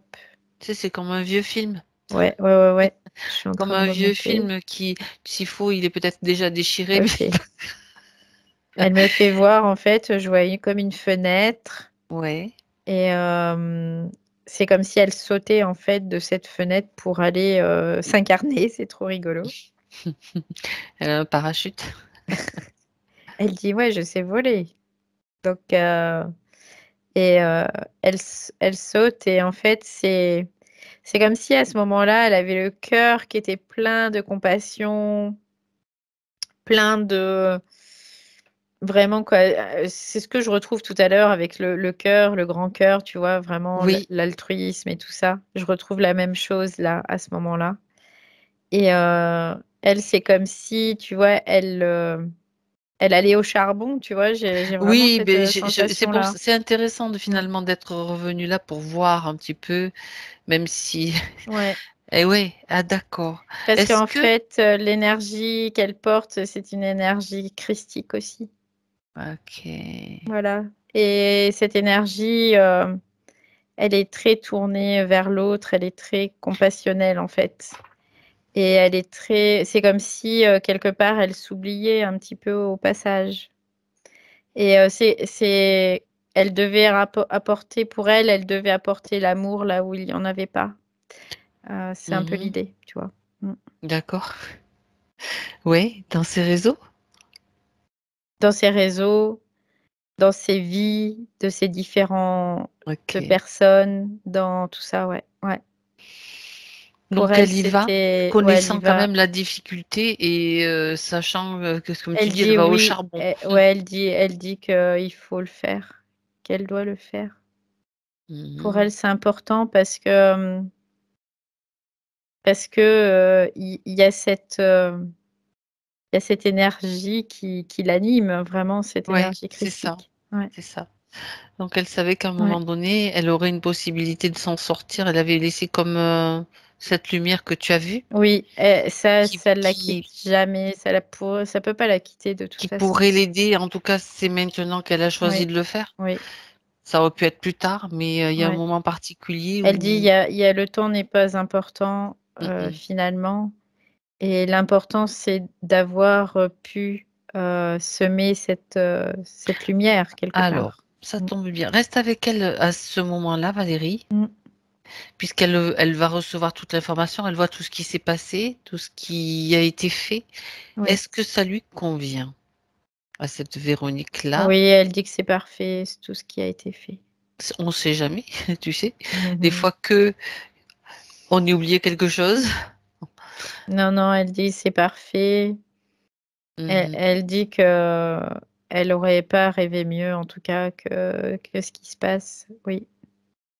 Tu sais, c'est comme un vieux film, ouais, ouais, ouais, ouais. Je suis en comme train de un vieux remonter. film qui, s'il faut, il est peut-être déjà déchiré, mais OK. Elle me fait voir, en fait, je voyais comme une fenêtre ouais. et c'est comme si elle sautait, en fait, de cette fenêtre pour aller, s'incarner. C'est trop rigolo. Elle a un parachute. Elle dit: «Ouais, je sais voler». Donc et elle saute et en fait, c'est comme si à ce moment-là, elle avait le cœur qui était plein de compassion, plein de vraiment quoi, c'est ce que je retrouve tout à l'heure avec le cœur, le grand cœur, tu vois? Vraiment Oui. l'altruisme et tout ça. Je retrouve la même chose là, à ce moment-là et elle, c'est comme si, tu vois, elle allait au charbon, tu vois? J'ai vraiment Oui, cette, beh, c'est pour sensation-là. c'est intéressant de Mmh. finalement d'être revenu là pour voir un petit peu, même si Ouais. eh ouais, ah d'accord. Parce Est-ce qu'en que fait, l'énergie qu'elle porte, c'est une énergie christique aussi. OK. Voilà et cette énergie, elle est très tournée vers l'autre, elle est très compassionnelle, en fait et elle est très c'est comme si, quelque part, elle s'oubliait un petit peu au passage et c'est elle devait apporter pour elle, elle devait apporter l'amour là où il y en avait pas. C'est un peu Mmh. l'idée, tu vois? Mmh. D'accord. Ouais, dans ces réseaux? Dans ses réseaux. Dans ses vies, de ses différents de OK. personnes, dans tout ça, ouais, ouais. Pour Donc elle, elle y va, c'était ouais, elle y connaissant quand va. même la difficulté et sachant, que comme tu Elle dis, elle dit va au oui, charbon. ouais, elle dit qu'il faut le faire, qu'elle doit le faire. Pour Mmh. elle, c'est important parce que, il y a cette énergie qui l'anime, vraiment cette Ouais, énergie c'est ça, christique. Ouais, c'est ça. Donc elle savait qu'à un ouais. moment donné, elle aurait une possibilité de s'en sortir. Elle avait laissé comme, cette lumière que tu as vue Oui, et ça qui ça la quitte qui jamais, ça peut pas la quitter de toute qui façon. pourrait l'aider. En tout cas, c'est maintenant qu'elle a choisi Oui, de le faire. oui, Ça aurait pu être plus tard, mais, il y a un ouais. moment particulier Elle dit: où il y a le temps n'est pas important, mmh mh. finalement, et l'important c'est d'avoir, pu, semer cette lumière quelque Alors, part. ça Mmh. tombe bien. Reste avec elle, à ce moment-là, Valérie, Mmh. puisqu'elle, elle va recevoir toute l'information. Elle voit tout ce qui s'est passé, tout ce qui a été fait. Oui. Est-ce que ça lui convient à cette Véronique-là? Oui, elle dit que c'est parfait, c'est tout ce qui a été fait. On ne sait jamais, tu sais? Mmh Des mh. fois qu'on ait oublié quelque chose. Non, non, elle dit: «C'est parfait». Elle Mmh. elle dit qu'elle aurait pas rêvé mieux en tout cas que ce qui se passe. Oui,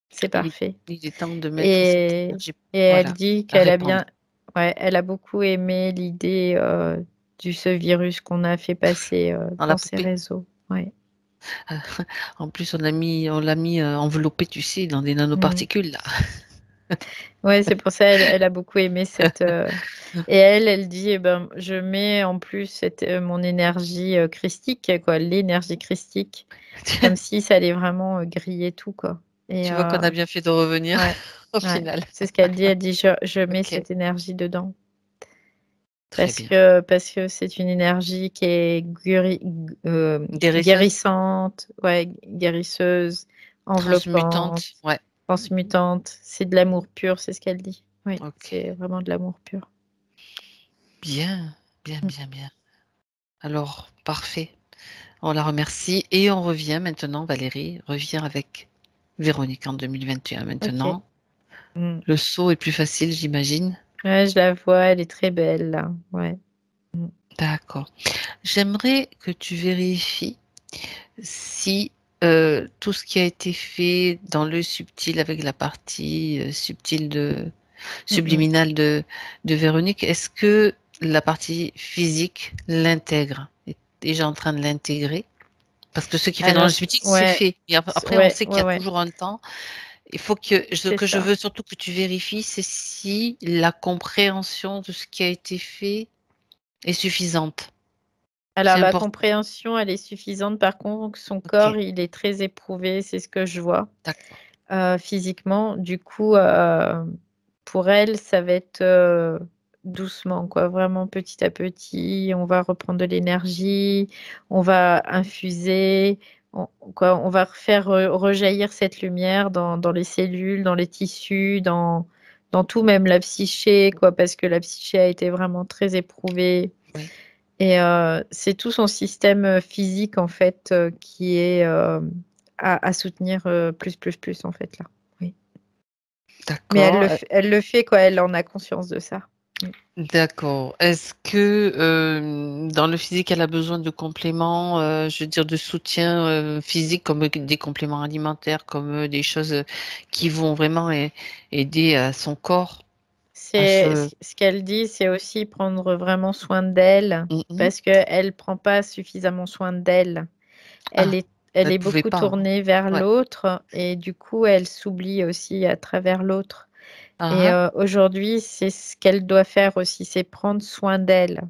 c'est Il est parfait. il est temps de mettre cette Et énergie, elle voilà, dit à qu'elle a répandre. bien ouais, elle a beaucoup aimé l'idée, du ce virus qu'on a fait passer, Dans la dans ses poupée. réseaux. Ouais. En plus, on l'a mis, enveloppé, tu sais, dans des Mmh. nanoparticules là. Ouais, c'est pour ça, elle a beaucoup aimé et elle dit: «Eh ben, je mets en plus mon énergie, christique quoi, l'énergie christique, comme si ça allait vraiment, griller tout quoi» et Tu vois qu'on a bien fait de revenir ouais, au ouais, final. c'est ce qu'elle dit. Elle dit: «Je mets OK, cette énergie dedans». très bien. Parce que c'est une énergie qui est Guérisseuse? guérissante, ouais, guérisseuse, enveloppante, Transmutante? Ouais, transmutante. C'est de l'amour pur, c'est ce qu'elle dit. Oui, OK. c'est vraiment de l'amour pur. Bien, bien, Mmh. bien, bien. Alors, parfait. On la remercie et on revient maintenant, Valérie revient avec Véronique en 2021 OK. maintenant. Mmh. Le saut est plus facile, j'imagine? Ouais, je la vois, elle est très belle là. Ouais. Mmh. D'accord. J'aimerais que tu vérifies si, tout ce qui a été fait dans le subtil avec la partie, subtile Mmh mh. subliminale de Véronique, est-ce que la partie physique l'intègre? Est déjà en train de l'intégrer? Parce que ce qui fait dans le Alors subtil, c'est ouais, fait et après on ouais, sait qu'il y ouais, a ouais, toujours un temps. Il faut que ce c'est que je ça. veux surtout que tu vérifies, c'est si la compréhension de ce qui a été fait est suffisante. Alors C'est la important. compréhension, elle est suffisante. Par contre, son corps, OK, il est très éprouvé, c'est ce que je vois. d'accord. Physiquement, du coup, pour elle, ça va être, doucement quoi, vraiment petit à petit. On va reprendre de l'énergie, on va infuser, on va faire rejaillir cette lumière dans les cellules, dans les tissus, dans tout, même la psyché quoi, parce que la psyché a été vraiment très éprouvée Oui, et c'est tout son système, physique en fait, qui est, à soutenir, plus en fait là. Oui. Mais d'accord, elle le fait quoi, elle en a conscience de ça. Mmh. d'accord. Est-ce que, dans le physique, elle a besoin de compléments, je veux dire de soutien, physique comme, des compléments alimentaires, comme, des choses, qui vont vraiment aider à son corps à C'est se ce qu'elle dit, c'est aussi prendre vraiment soin d'elle, mmh mh. parce qu'elle prend pas suffisamment soin d'elle. Ah, Elle elle est pouvait beaucoup pas, hein. tournée vers Ouais. l'autre et du coup, elle s'oublie aussi à travers l'autre et Ah ah. aujourd'hui, c'est ce qu'elle doit faire aussi, c'est prendre soin d'elle.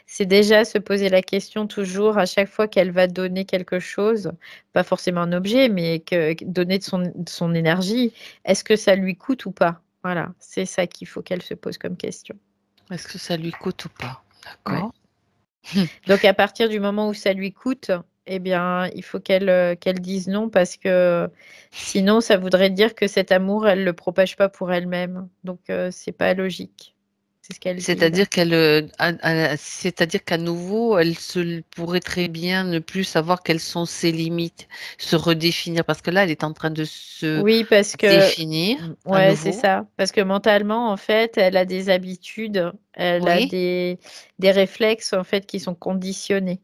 C'est déjà se poser la question toujours à chaque fois qu'elle va donner quelque chose, pas forcément un objet, mais donner de son énergie, est-ce que ça lui coûte ou pas? Voilà, c'est ça qu'il faut qu'elle se pose comme question. Est-ce que ça lui coûte ou pas? Ouais. D'accord. Donc à partir du moment où ça lui coûte, eh bien, il faut qu'elle dise non parce que sinon ça voudrait dire que cet amour, elle le propage pas pour elle-même. Donc c'est pas logique. C'est ce qu'elle dit là. C'est-à-dire qu'elle, c'est-à-dire qu'à nouveau, elle pourrait très bien ne plus savoir quelles sont ses limites, se redéfinir parce que là, elle est en train de se Oui, parce que définir à ouais, c'est nouveau. ça. Parce que mentalement, en fait, elle a des habitudes, elle a Oui? des réflexes, en fait, qui sont conditionnés.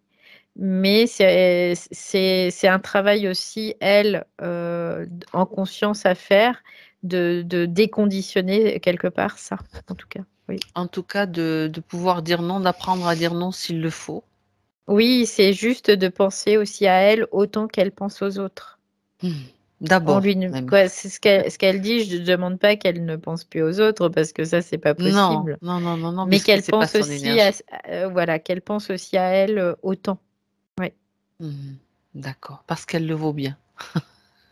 Mais c'est un travail aussi, elle, en conscience à faire, de déconditionner quelque part ça, en tout cas, oui. En tout cas, de pouvoir dire non, d'apprendre à dire non s'il le faut. Oui, c'est juste de penser aussi à elle autant qu'elle pense aux autres. Mmh. On D'abord lui ne même. quoi, c'est ce qu'elle dit, je ne demande pas qu'elle ne pense plus aux autres parce que ça, c'est pas Non, possible. non, non, non, non, Mais puisque qu'elle c'est pas pense son aussi à énergie. s voilà, qu'elle pense aussi à elle, autant. Oui. Mmh. D'accord, parce qu'elle le vaut bien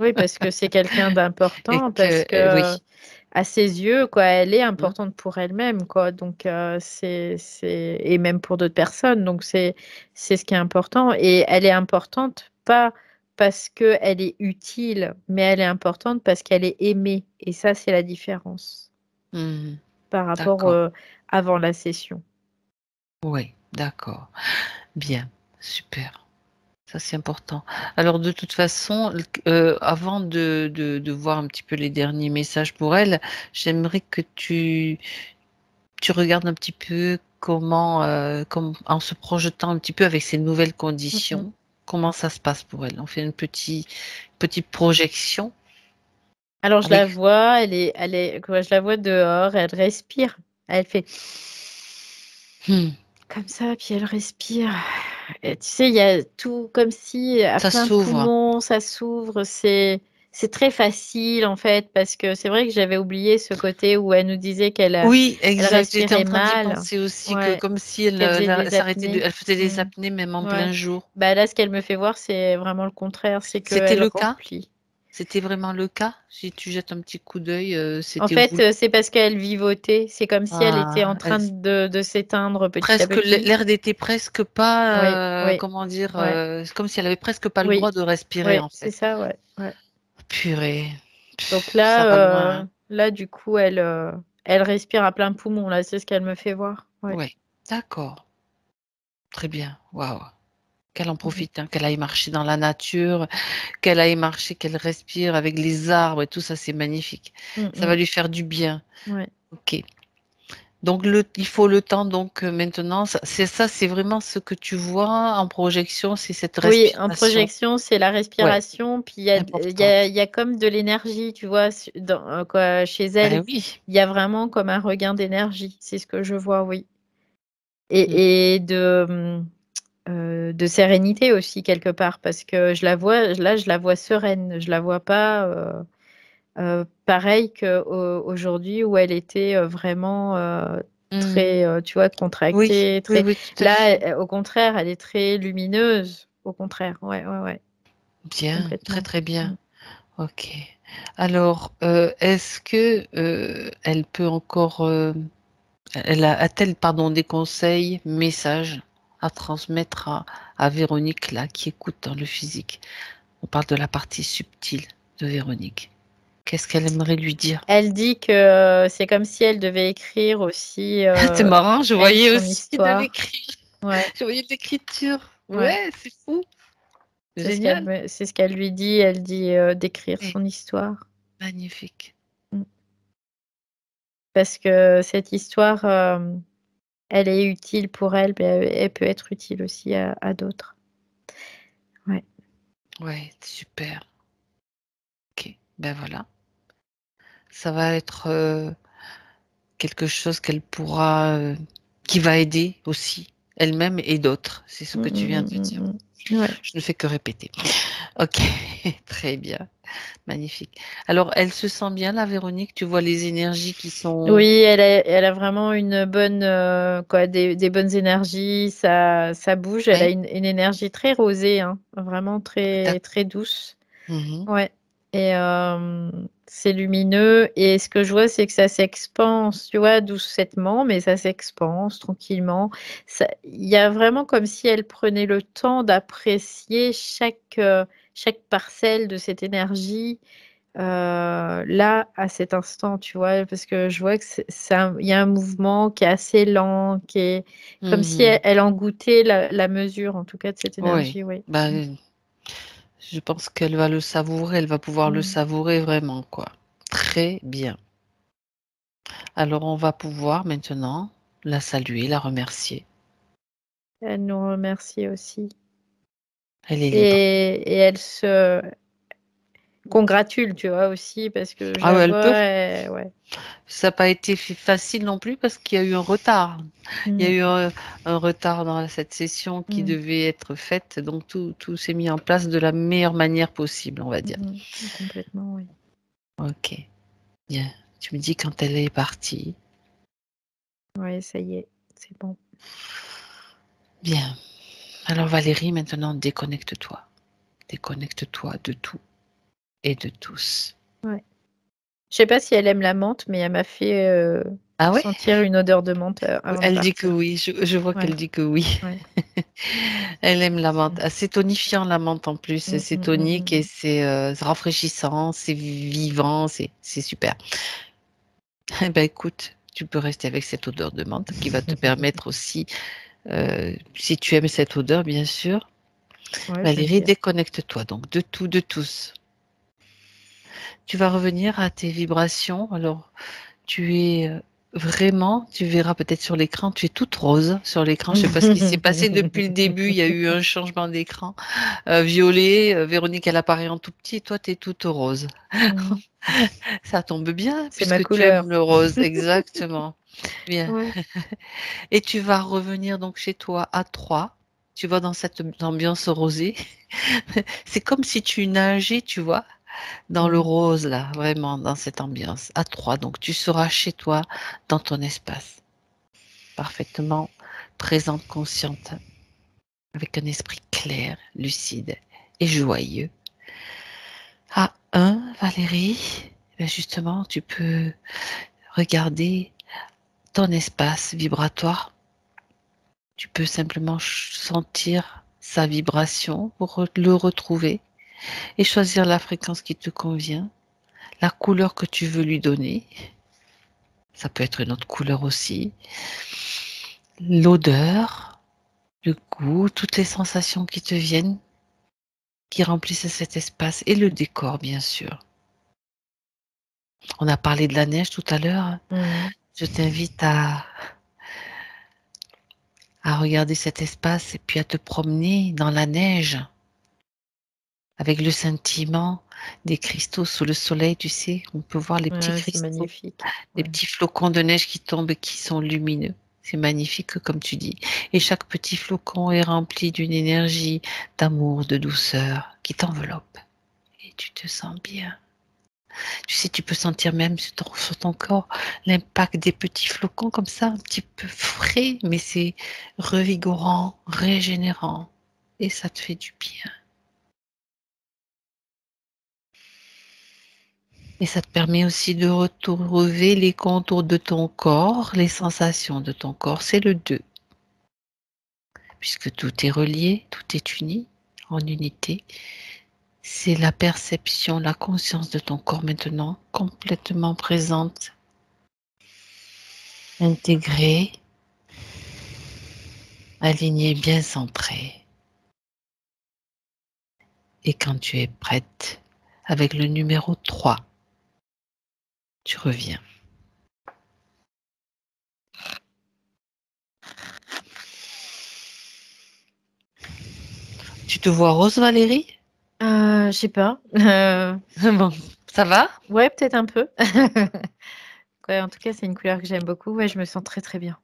Oui, parce que c'est quelqu'un et d'important, que parce que oui. à ses yeux, quoi, elle est Mmh. importante pour elle-même, quoi, donc c'est et même pour d'autres personnes, donc c'est ce qui est important et elle est importante pas parce qu'elle est utile, mais elle est importante parce qu'elle est aimée et ça, c'est la différence Mmh. par rapport, D'accord. avant la session. Oui, d'accord. Bien, super. Ça, c'est important. Alors de toute façon, avant de voir un petit peu les derniers messages pour elle, j'aimerais que tu regardes un petit peu comment, en se projetant un petit peu avec ces nouvelles Mmh mh. conditions, comment ça se passe pour elle? On fait une petite projection Alors je la avec vois, elle est quoi, je la vois dehors, elle respire, elle fait mmh, comme ça, puis elle respire. Et tu sais, il y a tout comme si à ça plein s'ouvre. poumon, ça s'ouvre, c'est très facile en fait, parce que c'est vrai que j'avais oublié ce côté où elle nous disait Oui, elle exact. J'étais en respirait train d'y mal. penser aussi que Ouais, comme si elle, qu'elle faisait elle des s'arrêtait de apnées. elle faisait des Mmh. apnées même en Ouais. plein jour. Bah, là, ce qu'elle me fait voir, c'est vraiment le contraire, c'est C'était qu'elle le cas? remplit. C'était vraiment le cas? Si tu jettes un petit coup d'œil, En c'était fait, voulu? c'est parce qu'elle vivotait, c'est comme si elle était en Ah, train de s'éteindre petit à presque petit. l'air n'était presque Oui, pas, oui, comment dire? ouais, C'est comme si elle avait presque pas le oui, droit de respirer, oui, en c'est fait. ça, ouais, ouais. Purée, Donc ça va loin, hein. là, du coup, elle respire à plein poumon, là, c'est ce qu'elle me fait voir. Ouais. Ouais, d'accord, très bien. Waouh! Qu'elle en Mmh mh. profite, hein, qu'elle aille marcher dans la nature, qu'elle aille marcher, qu'elle respire avec les arbres et tout ça, c'est magnifique. Mmh Ça va mh. lui faire du bien. Ouais. OK. Donc il faut le temps donc maintenant, c'est vraiment ce que tu vois en projection, c'est cette Oui, en respiration. projection, c'est la Ouais, respiration, puis importante. il y a comme de l'énergie, tu vois? Dans quoi chez elle, Ben oui. il y a vraiment comme un regain d'énergie, c'est ce que je vois, oui. Mmh. Et de sérénité aussi quelque part parce que je la vois là, je la vois sereine, je la vois pas, pareil qu'aujourd'hui où elle était, vraiment, Mmh. très, tu vois, Oui, contractée, oui, très oui, tout à là, fait. au contraire, elle est très lumineuse, au contraire. Ouais, ouais, ouais, Bien, très, complètement. très Mmh. bien. OK. Alors, est-ce que, elle peut encore, a-t-elle, pardon, des conseils, messages à transmettre à Véronique, là, qui écoute dans le physique? On parle de la partie subtile de Véronique. Qu'est-ce qu'elle aimerait lui dire? Elle dit que c'est comme si elle devait écrire aussi, C'est marrant, je elle, voyais son aussi de histoire. l'écrit Ouais, je voyais de l'écriture. ouais. Ouais, c'est fou, génial. C'est ce qu'elle lui dit, elle dit, d'écrire Ouais, son histoire. magnifique. Mmh. Parce que cette histoire, elle est utile pour elle, mais elle peut être utile aussi à d'autres. Ouais. Ouais, super. OK, ben voilà. Ça va être, quelque chose qu'elle pourra, qui va aider aussi elle-même et d'autres. C'est ce Mmh, que tu mmh, viens de mmh, dire. mmh, mmh. Ouais. Je ne fais que répéter. OK, très bien, magnifique. Alors elle se sent bien là, Véronique? Tu vois les énergies qui sont Oui, elle a vraiment une bonne, quoi, des bonnes énergies, ça bouge, elle a ouais? une énergie très rosée, hein, vraiment très, D'accord. très douce. Mmh. Ouais et c'est lumineux et ce que je vois, c'est que ça s'expanse, tu vois? Doucettement, mais ça s'expanse tranquillement. Ça il y a vraiment comme si elle prenait le temps d'apprécier chaque parcelle de cette énergie, là, à cet instant, tu vois? Parce que je vois que c'est un il y a un mouvement qui est assez lent, qui est comme si Mmh. elle en goûtait la mesure, en tout cas, de cette Ouais, énergie, oui. bah, Mmh. je pense qu'elle va le savourer, elle va pouvoir le Mmh. savourer vraiment, quoi. Très bien. Alors on va pouvoir maintenant la saluer, la remercier. Elle nous remercie aussi. Elle est libre. Et elle se congratule, tu vois, aussi, parce que je Ah la ouais, elle peut. vois, ouais. Ça n'a pas été facile non plus parce qu'il y a eu un retard. Il y a Mmh. eu un retard dans cette session qui Mmh. devait être faite, donc tout s'est mis en place de la meilleure manière possible, on va dire. Complètement, oui. Ok, bien. Tu me dis quand elle est partie. Ouais, ça y est, c'est bon. Bien. Alors Valérie, maintenant déconnecte-toi. Déconnecte-toi de tout et de tous. Ouais. Je sais pas si elle aime la menthe, mais elle m'a fait, Ah ouais? sentir une odeur de menthe, avant de Elle dit que partir. oui, je vois Ouais, qu'elle dit que oui. ouais. Elle aime la menthe. Ah, c'est tonifiant la menthe en plus. C'est tonique et c'est rafraîchissant, c'est vivant, c'est super. Eh ben écoute, tu peux rester avec cette odeur de menthe qui va te permettre aussi, si tu aimes cette odeur, bien sûr, Ouais, j'aime Valérie, bien. déconnecte-toi donc de tout, de tous. Tu vas revenir à tes vibrations. Alors, tu es vraiment, tu verras peut-être sur l'écran, tu es toute rose sur l'écran. Je ne sais pas ce qui s'est passé depuis le début. Il y a eu un changement d'écran. Violet, Véronique, elle apparaît en tout petit et toi, tu es toute rose. Mmh. Ça tombe bien C'est ma puisque tu aimes couleur. le rose. Exactement. Bien. Ouais. Et tu vas revenir donc chez toi à 3. Tu vas dans cette ambiance rosée. C'est comme si tu nageais, tu vois, dans le Mmh. rose, là, vraiment, dans cette ambiance. À 3. Donc, tu seras chez toi, dans ton espace, parfaitement présente, consciente, avec un esprit clair, lucide et joyeux. À 1, Valérie, ben justement, tu peux regarder ton espace vibratoire. Tu peux simplement sentir sa vibration pour le retrouver et choisir la fréquence qui te convient, la couleur que tu veux lui donner. Ça peut être une autre couleur aussi. L'odeur, le goût, toutes les sensations qui te viennent, qui remplissent cet espace et le décor, bien sûr. On a parlé de la neige tout à l'heure. Mmh. Je t'invite à regarder cet espace et puis à te promener dans la neige avec le scintillement des cristaux sous le soleil, tu sais. On peut voir les petits Ouais, c'est cristaux, magnifique. les Ouais. petits flocons de neige qui tombent et qui sont lumineux. C'est magnifique, comme tu dis. Et chaque petit flocon est rempli d'une énergie d'amour, de douceur qui t'enveloppe. Et tu te sens bien. Tu sais, tu peux sentir même sur ton corps l'impact des petits flocons comme ça, un petit peu frais, mais c'est revigorant, régénérant. Et ça te fait du bien. Et ça te permet aussi de retrouver les contours de ton corps, les sensations de ton corps. C'est le 2, puisque tout est relié, tout est uni, en unité. C'est la perception, la conscience de ton corps maintenant, complètement présente, intégrée, alignée, bien centrée. Et quand tu es prête, avec le numéro 3, tu reviens. Tu te vois rose, Valérie? Je sais pas. Bon, ça va? Ouais, peut-être un peu. Ouais, en tout cas, c'est une couleur que j'aime beaucoup. Ouais, je me sens très, très bien.